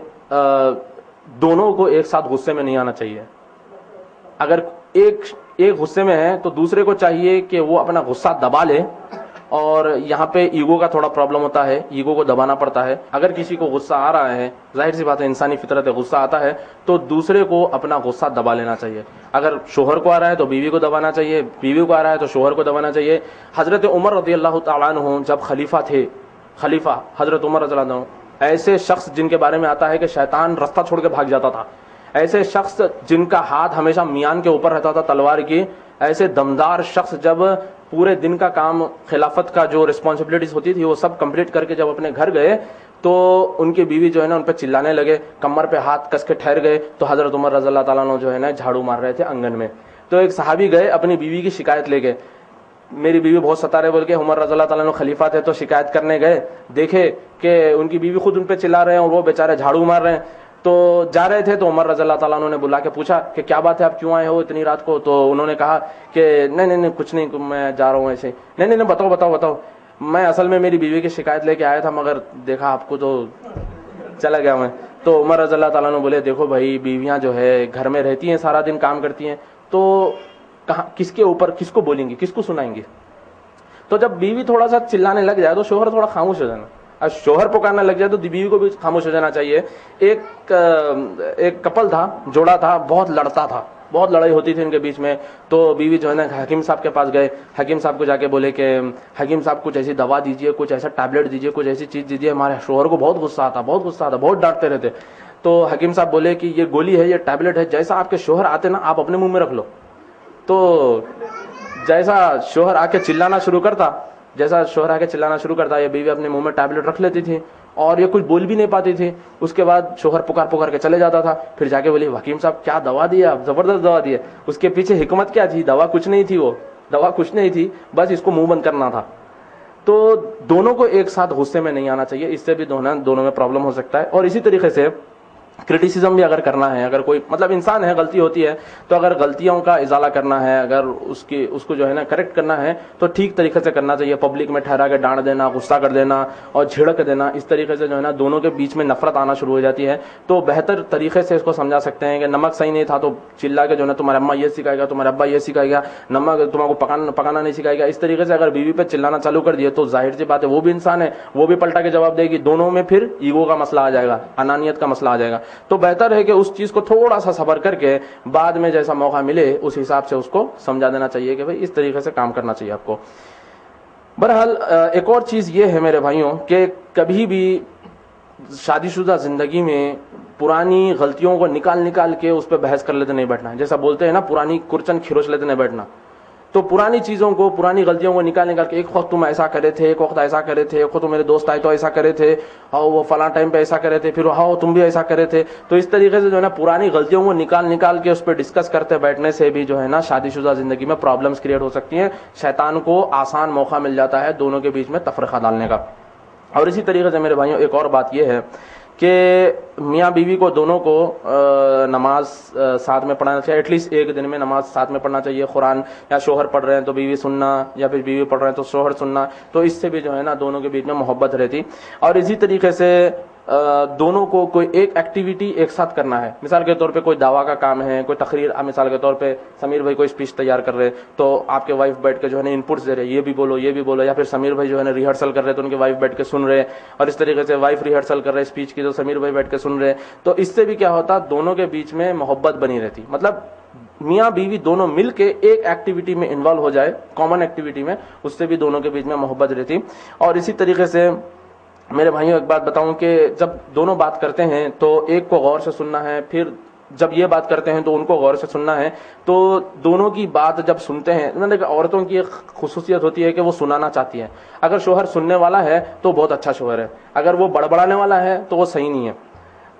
دونوں کو ایک ساتھ غصے میں نہیں آنا چاہیے. اگر ایک غصے میں ہے تو دوسرے کو چاہیے کہ وہ اپنا غصہ دبا لے. اور یہاں پہ ایگو کا تھوڑا پرابلم ہوتا ہے, ایگو کو دبانا پڑتا ہے. اگر کسی کو غصہ آ رہا ہے, ظاہر سی بات ہے انسانی فطرت ہے, غصہ آتا ہے تو دوسرے کو اپنا غصہ دبا لینا چاہیے. اگر شوہر کو آ رہا ہے تو بیوی کو دبانا چاہیے, بیوی کو آ رہا ہے تو شوہر کو دبانا چاہیے. حضرت عمر رضی اللہ تعالیٰ عنہ جب خلیفہ تھے, خلیفہ حضرت عمر رضی اللہ عنہ, ایسے شخص جن کے بارے میں آتا ہے کہ شیطان رستہ چھوڑ کے بھاگ جاتا تھا, ایسے شخص جن کا ہاتھ ہمیشہ میان کے اوپر رہتا تھا تلوار کی, ایسے دمدار شخص جب پورے دن کا کام, خلافت کا جو رسپانسبلٹیز ہوتی تھی وہ سب کمپلیٹ کر کے جب اپنے گھر گئے تو ان کی بیوی جو ہے نا ان پہ چلانے لگے, کمر پہ ہاتھ کس کے ٹھہر گئے. تو حضرت عمر رضی اللہ تعالیٰ عنہ جو ہے نا جھاڑو مار رہے تھے آنگن میں. تو ایک صحابی گئے اپنی بیوی کی شکایت لے کے, میری بیوی بہت ستا رہے بول کے. عمر رضی اللہ تعالیٰ عنہ خلیفہ تھے تو شکایت کرنے گئے, دیکھے کہ ان کی بیوی خود ان پہ چلا رہے ہیں اور وہ بیچارے جھاڑو مار رہے ہیں. تو جا رہے تھے تو عمر رضی اللہ تعالیٰ عنہ نے بلا کے پوچھا کہ کیا بات ہے, آپ کیوں آئے ہو اتنی رات کو؟ تو انہوں نے کہا کہ نہیں کچھ نہیں, میں جا رہا ہوں ایسے. نہیں بتاؤ, میں اصل میں میری بیوی کی شکایت لے کے آیا تھا, مگر دیکھا آپ کو تو چلا گیا میں. تو عمر رضی اللہ تعالیٰ عنہ بولے دیکھو بھائی, بیویاں جو ہے گھر میں رہتی ہیں, سارا دن کام کرتی ہیں, تو کہاں کس کے اوپر کس کو بولیں گی, کس کو سنائیں گی؟ تو جب بیوی تھوڑا سا چلانے لگ جائے تو شوہر تھوڑا خاموش ہو جانا, اور شوہر پکارنے لگ جائے تو بیوی کو بھی خاموش ہو جانا چاہیے. ایک کپل تھا, جوڑا تھا, بہت لڑتا تھا, بہت لڑائی ہوتی تھی ان کے بیچ میں. تو بیوی جو ہے نا حکیم صاحب کے پاس گئے, حکیم صاحب کو جا کے بولے کہ حکیم صاحب کچھ ایسی دوا دیجیے, کچھ ایسا ٹیبلٹ دیجیے, کچھ ایسی چیز دیجیے, ہمارے شوہر کو بہت غصہ آتا, بہت ڈانٹتے رہتے. تو حکیم صاحب بولے کہ یہ گولی ہے, یہ ٹیبلٹ ہے, جیسا آپ کے شوہر آتے نا آپ اپنے منہ میں رکھ لو. تو جیسا شوہر آ کے چلانا شروع کرتا, یہ بیوی اپنے منہ میں ٹیبلٹ رکھ لیتی تھی اور یہ کچھ بول بھی نہیں پاتی تھی. اس کے بعد شوہر پکار کے چلے جاتا تھا. پھر جا کے بولی حکیم صاحب کیا دوا دیا, زبردست دوا دی ہے. اس کے پیچھے حکمت کیا تھی؟ دوا کچھ نہیں تھی, بس اس کو منہ بند کرنا تھا. تو دونوں کو ایک ساتھ غصے میں نہیں آنا چاہیے, اس سے بھی دونوں میں پرابلم ہو سکتا ہے. اور اسی طریقے سے کرٹیسزم بھی اگر کرنا ہے, اگر کوئی مطلب انسان ہے, غلطی ہوتی ہے, تو اگر غلطیوں کا ازالہ کرنا ہے, اگر اس کو جو ہے نا کریکٹ کرنا ہے تو ٹھیک طریقے سے کرنا چاہیے. پبلک میں ٹھہرا کے ڈانٹ دینا, غصہ کر دینا اور جھڑک دینا, اس طریقے سے جو ہے نا دونوں کے بیچ میں نفرت آنا شروع ہو جاتی ہے. تو بہتر طریقے سے اس کو سمجھا سکتے ہیں کہ نمک صحیح نہیں تھا تو چلا کے جو ہے نا تمہارا اماں یہ سکھائے گا, تمہارا ابا یہ سکھائے گا, نمک تمہارے کو پکانا نہیں سکھائے گا. اس طریقے سے اگر بیوی پہ چلانا چالو کر دیے تو ظاہر سی بات ہے وہ بھی انسان ہے, وہ بھی پلٹا کے جواب دے گی. دونوں میں پھر ایگو کا مسئلہ آ جائے گا, انانیت کا مسئلہ آ جائے گا. تو بہتر ہے کہ اس چیز کو تھوڑا سا صبر کر کے بعد میں جیسا موقع ملے اس حساب سے اس کو سمجھا دینا چاہیے کہ بھائی اس طریقے سے کام کرنا چاہیے آپ کو. بہرحال ایک اور چیز یہ ہے میرے بھائیوں کہ کبھی بھی شادی شدہ زندگی میں پرانی غلطیوں کو نکال کے اس پہ بحث کر لیتے نہیں بیٹھنا. جیسا بولتے ہیں نا, پرانی کرچن کھروچ لیتے نہیں بیٹھنا. تو پرانی چیزوں کو, پرانی غلطیوں کو نکال کے ایک وقت تم ایسا کرے تھے, ایک وقت ایسا کرے تھے, ایک وقت میرے دوست آئے تو ایسا کرے تھے, اور وہ فلاں ٹائم پہ ایسا کرے تھے, پھر ہاں تم بھی ایسا کرے تھے. تو اس طریقے سے جو ہے نا پرانی غلطیوں کو نکال کے اس پہ ڈسکس کرتے بیٹھنے سے بھی جو ہے نا شادی شدہ زندگی میں پرابلمس کریٹ ہو سکتی ہیں. شیطان کو آسان موقع مل جاتا ہے دونوں کے بیچ میں تفرقہ ڈالنے کا. اور اسی طریقے سے میرے بھائیوں ایک اور بات یہ ہے کہ میاں بیوی کو دونوں کو نماز ساتھ میں پڑھنا چاہیے. ایٹ لیسٹ ایک دن میں نماز ساتھ میں پڑھنا چاہیے. قرآن یا شوہر پڑھ رہے ہیں تو بیوی سننا, یا پھر بیوی پڑھ رہے ہیں تو شوہر سننا. تو اس سے بھی جو ہے نا دونوں کے بیچ میں محبت رہتی. اور اسی طریقے سے دونوں کو کوئی ایک ایکٹیویٹی ایک ساتھ کرنا ہے. مثال کے طور پہ کوئی دعویٰ کا کام ہے, کوئی تقریر, مثال کے طور پہ سمیر بھائی کوئی اسپیچ تیار کر رہے تو آپ کے وائف بیٹھ کے جو ہے نا انپٹس دے رہے, یہ بھی بولو, یہ بھی بولو. یا پھر سمیر بھائی جو ہے نا ریہرسل کر رہے تو ان کے وائف بیٹھ کے سن رہے, اور اس طریقے سے وائف ریہرسل کر رہے اسپیچ کی تو سمیر بھائی بیٹھ کے سن رہے. تو اس سے بھی کیا ہوتا, دونوں کے بیچ میں محبت بنی رہتی. مطلب میاں بیوی دونوں مل کے ایک ایکٹیویٹی میں انوالو ہو جائے, کامن ایکٹیویٹی میں, اس سے بھی دونوں کے بیچ میں محبت رہتی. اور اسی طریقے سے میرے بھائیوں ایک بات بتاؤں کہ جب دونوں بات کرتے ہیں تو ایک کو غور سے سننا ہے, پھر جب یہ بات کرتے ہیں تو ان کو غور سے سننا ہے. تو دونوں کی بات جب سنتے ہیں, عورتوں کی ایک خصوصیت ہوتی ہے کہ وہ سنانا چاہتی ہے. اگر شوہر سننے والا ہے تو بہت اچھا شوہر ہے, اگر وہ بڑبڑانے والا ہے تو وہ صحیح نہیں ہے.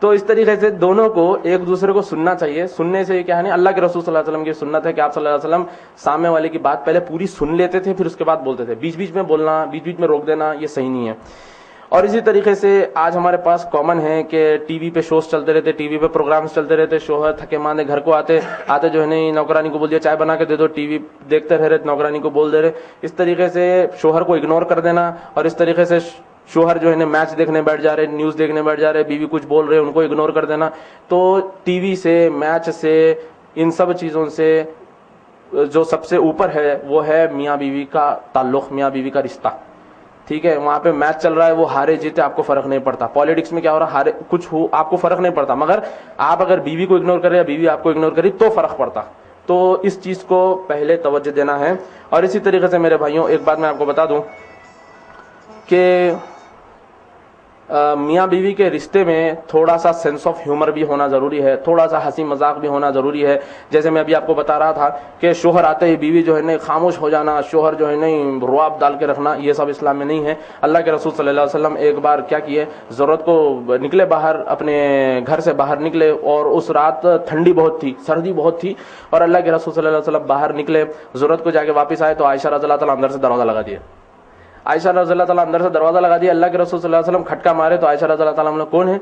تو اس طریقے سے دونوں کو ایک دوسرے کو سننا چاہیے. سننے سے کیا ہے نا, اللہ کے رسول صلی اللہ علیہ وسلم کی سنت ہے کہ آپ صلی اللہ علیہ وسلم سامنے والے کی بات پہلے پوری سن لیتے تھے, پھر اس کے بعد بولتے تھے. بیچ بیچ میں بولنا, بیچ بیچ میں روک دینا, یہ صحیح نہیں ہے. اور اسی طریقے سے آج ہمارے پاس کامن ہے کہ ٹی وی پہ شوز چلتے رہتے, ٹی وی پہ پروگرامز چلتے رہتے. شوہر تھکے ماندے گھر کو آتے جو ہے نا نوکرانی کو بول دیا چائے بنا کے دے دو, ٹی وی دیکھتے رہ رہے, نوکرانی کو بول دے رہے. اس طریقے سے شوہر کو اگنور کر دینا, اور اس طریقے سے شوہر جو ہے نا میچ دیکھنے بیٹھ جا رہے, نیوز دیکھنے بیٹھ جا رہے, بیوی کچھ بول رہے ان کو اگنور کر دینا. تو ٹی وی سے, میچ سے, ان سب چیزوں سے جو سب سے اوپر ہے وہ ہے میاں بیوی کا تعلق, میاں بیوی کا رشتہ. ٹھیک ہے, وہاں پہ میچ چل رہا ہے, وہ ہارے جیتے آپ کو فرق نہیں پڑتا. پالیٹکس میں کیا ہو رہا ہے, ہارے کچھ ہو آپ کو فرق نہیں پڑتا, مگر آپ اگر بیوی کو اگنور کرے یا بیوی آپ کو اگنور کری تو فرق پڑتا. تو اس چیز کو پہلے توجہ دینا ہے. اور اسی طریقے سے میرے بھائیوں ایک بات میں آپ کو بتا دوں کہ میاں بیوی کے رشتے میں تھوڑا سا سینس آف ہیومر بھی ہونا ضروری ہے, تھوڑا سا ہنسی مذاق بھی ہونا ضروری ہے. جیسے میں ابھی آپ کو بتا رہا تھا کہ شوہر آتے ہی بیوی جو ہے نا خاموش ہو جانا, شوہر جو ہے نا رعب ڈال کے رکھنا, یہ سب اسلام میں نہیں ہے. اللہ کے رسول صلی اللہ علیہ وسلم ایک بار کیا کیے, ضرورت کو نکلے باہر, اپنے گھر سے باہر نکلے, اور اس رات ٹھنڈی بہت تھی, سردی بہت تھی, اور اللہ کے رسول صلی اللہ علیہ وسلم باہر نکلے, ضرورت کو جا کے واپس آئے تو عائشہ رضی اللہ تعالیٰ اندر سے دروازہ لگا دیا. عائشہ رضی اللہ تعالیٰ اندر سے دروازہ لگا دیا. اللہ کے رسول صلی اللہ علیہ وسلم کھٹکا مارے تو عائشہ رضی اللہ تعالیٰ عنہ کون ہے,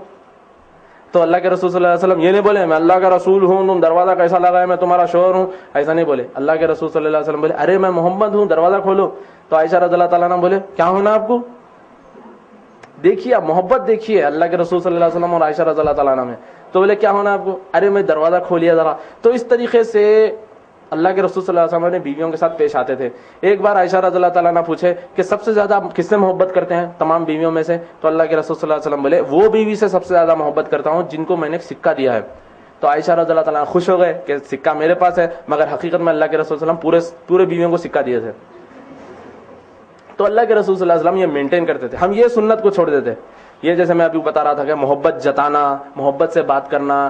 تو اللہ کے رسول صلی اللہ علیہ وسلم یہ نہیں بولے میں اللہ کا رسول ہوں, تم دروازہ کیسا لگا ہے, میں تمہارا شوہر ہوں, ایسا نہیں بولے. اللہ کے رسول صلی اللہ علیہ وسلم بولے ارے میں محمد ہوں, دروازہ کھولو. تو عائشہ رضی اللہ تعالیٰ عنہ بولے کیا ہونا آپ کو. دیکھیے آپ محبت دیکھیے اللہ کے رسول صلی اللہ علیہ وسلم اور عائشہ رضی اللہ تعالیٰ عنہ میں. تو بولے کیا ہونا آپ کو, ارے میں دروازہ کھولیا ذرا. تو اس طریقے سے اللہ کے رسول صلی اللہ علیہ وسلم نے بیویوں کے ساتھ پیش آتے تھے. ایک بار عائشہ رضی اللہ تعالیٰ عنہ پوچھے کہ سب سے زیادہ کس سے محبت کرتے ہیں تمام بیویوں میں سے, تو اللہ کے رسول صلی اللہ علیہ وسلم بولے وہ بیوی سے سب سے زیادہ محبت کرتا ہوں جن کو میں نے ایک سکہ دیا ہے. تو عائشہ رضی اللہ تعالیٰ عنہ خوش ہو گئے کہ سکہ میرے پاس ہے, مگر حقیقت میں اللہ کے رسول صلی اللہ علیہ وسلم پورے بیویوں کو سکہ دیے تھے. تو اللہ کے رسول صلی اللہ علیہ وسلم یہ مینٹین کرتے تھے. ہم یہ سنت کو چھوڑ دیتے. یہ جیسے میں ابھی بتا رہا تھا کہ محبت جتانا, محبت سے بات کرنا,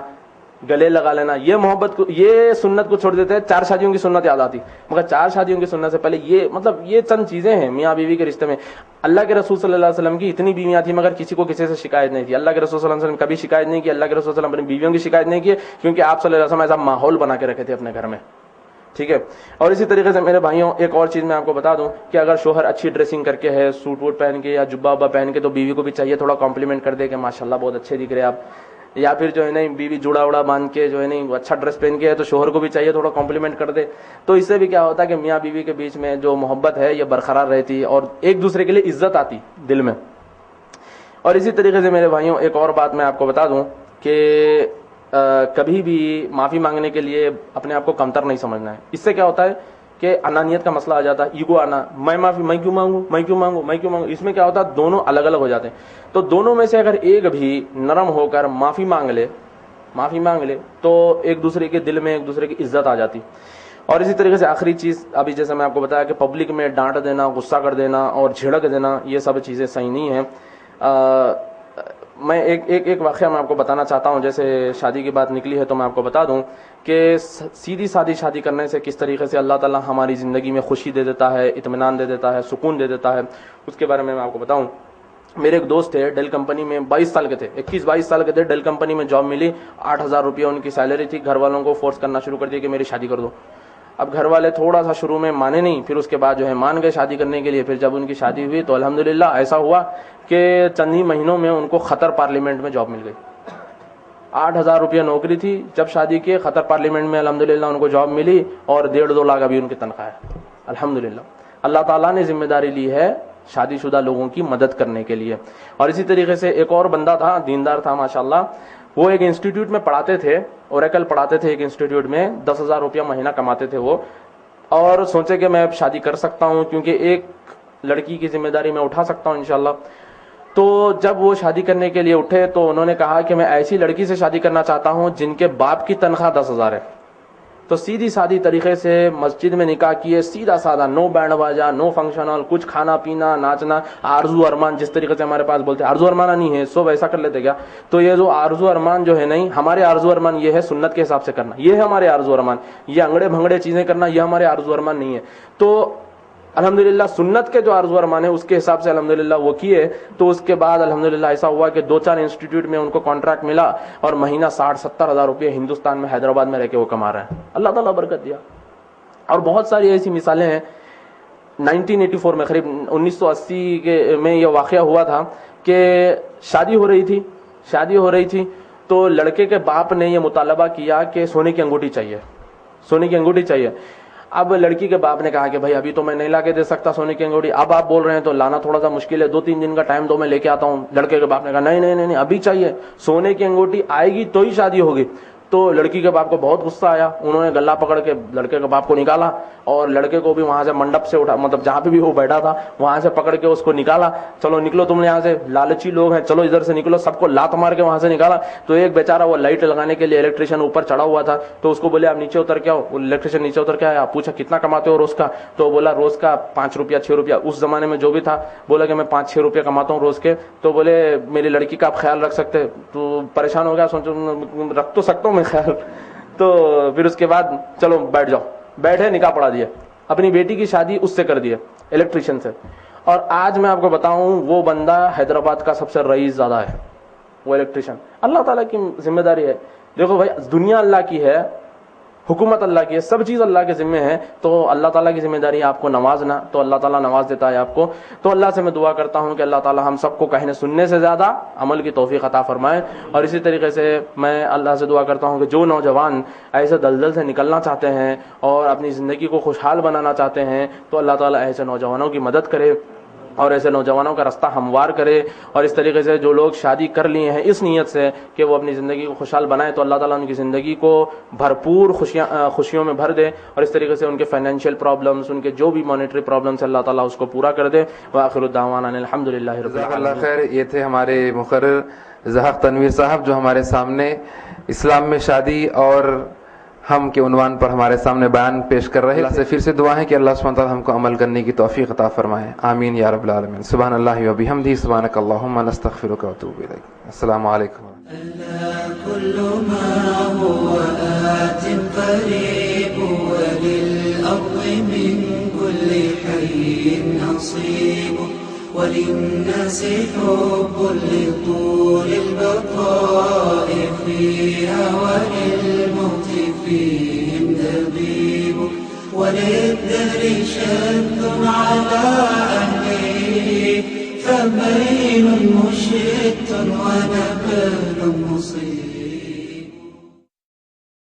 گلے لگا لینا, یہ محبت کو, یہ سنت کو چھوڑ دیتے ہیں. 4 شادیوں کی سنت یاد آتی, مگر 4 شادیوں کی سنت سے پہلے یہ یہ چند چیزیں ہیں میاں بیوی کے رشتے میں. اللہ کے رسول صلی اللہ علیہ وسلم کی اتنی بیویاں تھیں مگر کسی کو کسی سے شکایت نہیں تھی. اللہ کے رسول صلی اللہ علیہ وسلم کبھی شکایت نہیں کی, اللہ کے رسول صلی اللہ علیہ وسلم اپنی بیویوں کی شکایت نہیں کی, کیونکہ آپ صلی اللہ علیہ وسلم ایسا ماحول بنا کے رکھے تھے اپنے گھر میں. ٹھیک ہے. اور اسی طریقے سے میرے بھائیوں ایک اور چیز میں آپ کو بتا دوں کہ اگر شوہر اچھی ڈریسنگ کر کے ہے, سوٹ ووٹ پہن کے یا جبہ وبا پہن کے, تو بیوی کو بھی چاہیے تھوڑا کمپلیمنٹ کر دے کہ ماشاءاللہ بہت اچھے دکھ رہے آپ. یا پھر جو ہے نا بیوی جوڑا وڑا باندھ کے جو ہے نا اچھا ڈریس پہن کے ہے تو شوہر کو بھی چاہیے تھوڑا کمپلیمنٹ کر دے. تو اس سے بھی کیا ہوتا ہے کہ میاں بیوی کے بیچ میں جو محبت ہے یہ برقرار رہتی اور ایک دوسرے کے لیے عزت آتی دل میں. اور اسی طریقے سے میرے بھائیوں ایک اور بات میں آپ کو بتا دوں کہ کبھی بھی معافی مانگنے کے لیے اپنے آپ کو کمتر نہیں سمجھنا ہے. اس سے کیا ہوتا ہے کہ انانیت کا مسئلہ آ جاتا ہے, ایگو آنا, میں معافی میں کیوں مانگوں, میں کیوں مانگوں, میں کیوں مانگوں. اس میں کیا ہوتا ہے دونوں الگ الگ ہو جاتے ہیں. تو دونوں میں سے اگر ایک بھی نرم ہو کر معافی مانگ لے تو ایک دوسرے کے دل میں ایک دوسرے کی عزت آ جاتی. اور اسی طریقے سے آخری چیز ابھی جیسے میں آپ کو بتایا کہ پبلک میں ڈانٹ دینا, غصہ کر دینا اور جھڑک دینا, یہ سب چیزیں صحیح نہیں ہیں. میں ایک واقعہ میں آپ کو بتانا چاہتا ہوں. جیسے شادی کی بات نکلی ہے تو میں آپ کو بتا دوں کہ سیدھی سادی شادی کرنے سے کس طریقے سے اللہ تعالیٰ ہماری زندگی میں خوشی دے دیتا ہے, اطمینان دے دیتا ہے, سکون دے دیتا ہے, اس کے بارے میں آپ کو بتاؤں. میرے ایک دوست تھے, ڈیل کمپنی میں 22 سال کے تھے, 21-22 سال کے تھے. ڈیل کمپنی میں جاب ملی, 8,000 روپیہ ان کی سیلری تھی. گھر والوں کو فورس کرنا شروع کر دیا کہ میری شادی کر دو. اب گھر والے تھوڑا سا شروع میں مانے نہیں, پھر اس کے بعد جو ہے مان گئے شادی کرنے کے لیے. پھر جب ان کی شادی ہوئی تو الحمدللہ ایسا ہوا کہ چند ہی مہینوں میں ان کو قطر پارلیمنٹ میں جاب مل گئی. 8,000 روپیہ نوکری تھی, جب شادی کی قطر پارلیمنٹ میں الحمدللہ ان کو جاب ملی اور 1.5-2 لاکھ ابھی ان کی تنخواہ ہے. الحمدللہ اللہ تعالیٰ نے ذمہ داری لی ہے شادی شدہ لوگوں کی مدد کرنے کے لیے. اور اسی طریقے سے ایک اور بندہ تھا, دیندار تھا ماشاءاللہ, وہ ایک انسٹیٹیوٹ میں پڑھاتے تھے, اوریکل پڑھاتے تھے ایک انسٹیٹیوٹ میں, 10,000 روپیہ مہینہ کماتے تھے وہ. اور سوچے کہ میں اب شادی کر سکتا ہوں کیونکہ ایک لڑکی کی ذمہ داری میں اٹھا سکتا ہوں انشاءاللہ. تو جب وہ شادی کرنے کے لیے اٹھے تو انہوں نے کہا کہ میں ایسی لڑکی سے شادی کرنا چاہتا ہوں جن کے باپ کی تنخواہ 10,000 ہے. تو سیدھی سادی طریقے سے مسجد میں نکاح کیے, سیدھا سادہ, نو بینڈ باجا, نو فنکشن ہال, کچھ کھانا پینا ناچنا, آرزو ارمان, جس طریقے سے ہمارے پاس بولتے ہیں آرزو ارمان نہیں ہے سو ویسا کر لیتے کیا. تو یہ جو آرزو ارمان جو ہے نہیں, ہمارے آرزو ارمان یہ ہے سنت کے حساب سے کرنا, یہ ہے ہمارے آرزو ارمان. یہ انگڑے بھنگڑے چیزیں کرنا یہ ہمارے آرزو ارمان نہیں ہے. تو الحمدللہ سنت کے جو آرزو ارمان ہے اس کے حساب سے الحمدللہ وہ کیے. تو اس کے بعد الحمدللہ ایسا ہوا کہ 2-4 انسٹیٹیوٹ میں ان کو کانٹریکٹ ملا اور مہینہ 60-70 ہزار روپے ہندوستان میں حیدرآباد میں رہ کے وہ کما رہے ہیں. اللہ تعالیٰ برکت دیا. اور بہت ساری ایسی مثالیں ہیں. 1984 میں قریب 1980 کے میں یہ واقعہ ہوا تھا کہ شادی ہو رہی تھی تو لڑکے کے باپ نے یہ مطالبہ کیا کہ سونے کی انگوٹھی چاہیے. اب لڑکی کے باپ نے کہا کہ بھائی ابھی تو میں نہیں لا کے دے سکتا سونے کی انگوٹھی, اب آپ بول رہے ہیں تو لانا تھوڑا سا مشکل ہے, 2-3 دن کا ٹائم دو میں لے کے آتا ہوں. لڑکے کے باپ نے کہا نہیں ابھی چاہیے, سونے کی انگوٹھی آئے گی تو ہی شادی ہوگی. تو لڑکی کے باپ کو بہت غصہ آیا, انہوں نے گلا پکڑ کے لڑکے کے باپ کو نکالا اور لڑکے کو بھی وہاں سے منڈپ سے اٹھا, مطلب جہاں پہ بھی وہ بیٹھا تھا وہاں سے پکڑ کے اس کو نکالا. چلو نکلو تم یہاں سے, لالچی لوگ ہیں, چلو ادھر سے نکلو. سب کو لات مار کے وہاں سے نکالا. تو ایک بیچارہ وہ لائٹ لگانے کے لیے الیکٹریشین اوپر چڑھا ہوا تھا, تو اس کو بولے آپ نیچے اتر کے آؤ. الیکٹریشین نیچے اتر کے آیا, پوچھا کتنا کماتے ہو روز کا, تو بولا روز کا 5 روپیہ 6 روپیہ, اس زمانے میں جو بھی تھا. بولا کہ میں 5-6 روپیہ کماتا ہوں روز کے. تو بولے میری لڑکی کا آپ خیال رکھ سکتے. تو پریشان ہو گیا, سوچو رکھ تو سکتا ہوں میں خیال. تو پھر اس کے بعد چلو بیٹھ جاؤ, بیٹھے, نکاح پڑھا دیا. اپنی بیٹی کی شادی اس سے کر دی, الیکٹریشین سے. اور آج میں آپ کو بتاؤں وہ بندہ حیدرآباد کا سب سے رئیس زیادہ ہے, وہ الیکٹریشین. اللہ تعالیٰ کی ذمہ داری ہے. دیکھو بھائی دنیا اللہ کی ہے, حکومت اللہ کی ہے, سب چیز اللہ کے ذمہ ہے. تو اللہ تعالیٰ کی ذمہ داری ہے آپ کو نوازنا, تو اللہ تعالیٰ نواز دیتا ہے آپ کو. تو اللہ سے میں دعا کرتا ہوں کہ اللہ تعالیٰ ہم سب کو کہنے سننے سے زیادہ عمل کی توفیق عطا فرمائے. اور اسی طریقے سے میں اللہ سے دعا کرتا ہوں کہ جو نوجوان ایسے دلدل سے نکلنا چاہتے ہیں اور اپنی زندگی کو خوشحال بنانا چاہتے ہیں, تو اللہ تعالیٰ ایسے نوجوانوں کی مدد کرے اور ایسے نوجوانوں کا رستہ ہموار کرے. اور اس طریقے سے جو لوگ شادی کر لیے ہیں اس نیت سے کہ وہ اپنی زندگی کو خوشحال بنائیں, تو اللہ تعالیٰ ان کی زندگی کو بھرپور خوشیوں میں بھر دے. اور اس طریقے سے ان کے فائنینشیل پرابلمس, ان کے جو بھی مانیٹری پرابلمس, اللہ تعالیٰ اس کو پورا کر دے. وآخر الدعوانا الحمدللہ رب العالمین. اللہ خیر. یہ تھے ہمارے مقرر زحق تنویر صاحب جو ہمارے سامنے اسلام میں شادی اور ہم کے عنوان پر ہمارے سامنے بیان پیش کر رہے. اللہ سے پھر سے دعا ہے کہ اللہ سبحانہ تعالیٰ ہم کو عمل کرنے کی توفیق عطا فرمائے. آمین یا رب العالمین. سبحان اللہ و بحمدہ, سبحانک اللہم نستغفرک و اتوب الیک. السلام علیکم. كل ما هو آت قريب وللأرض من كل حي نصيب وللناس حب لطول البقاء فيها وللموت فيهم دبيب وللدهر شد على أهله فبين مشرق ونبات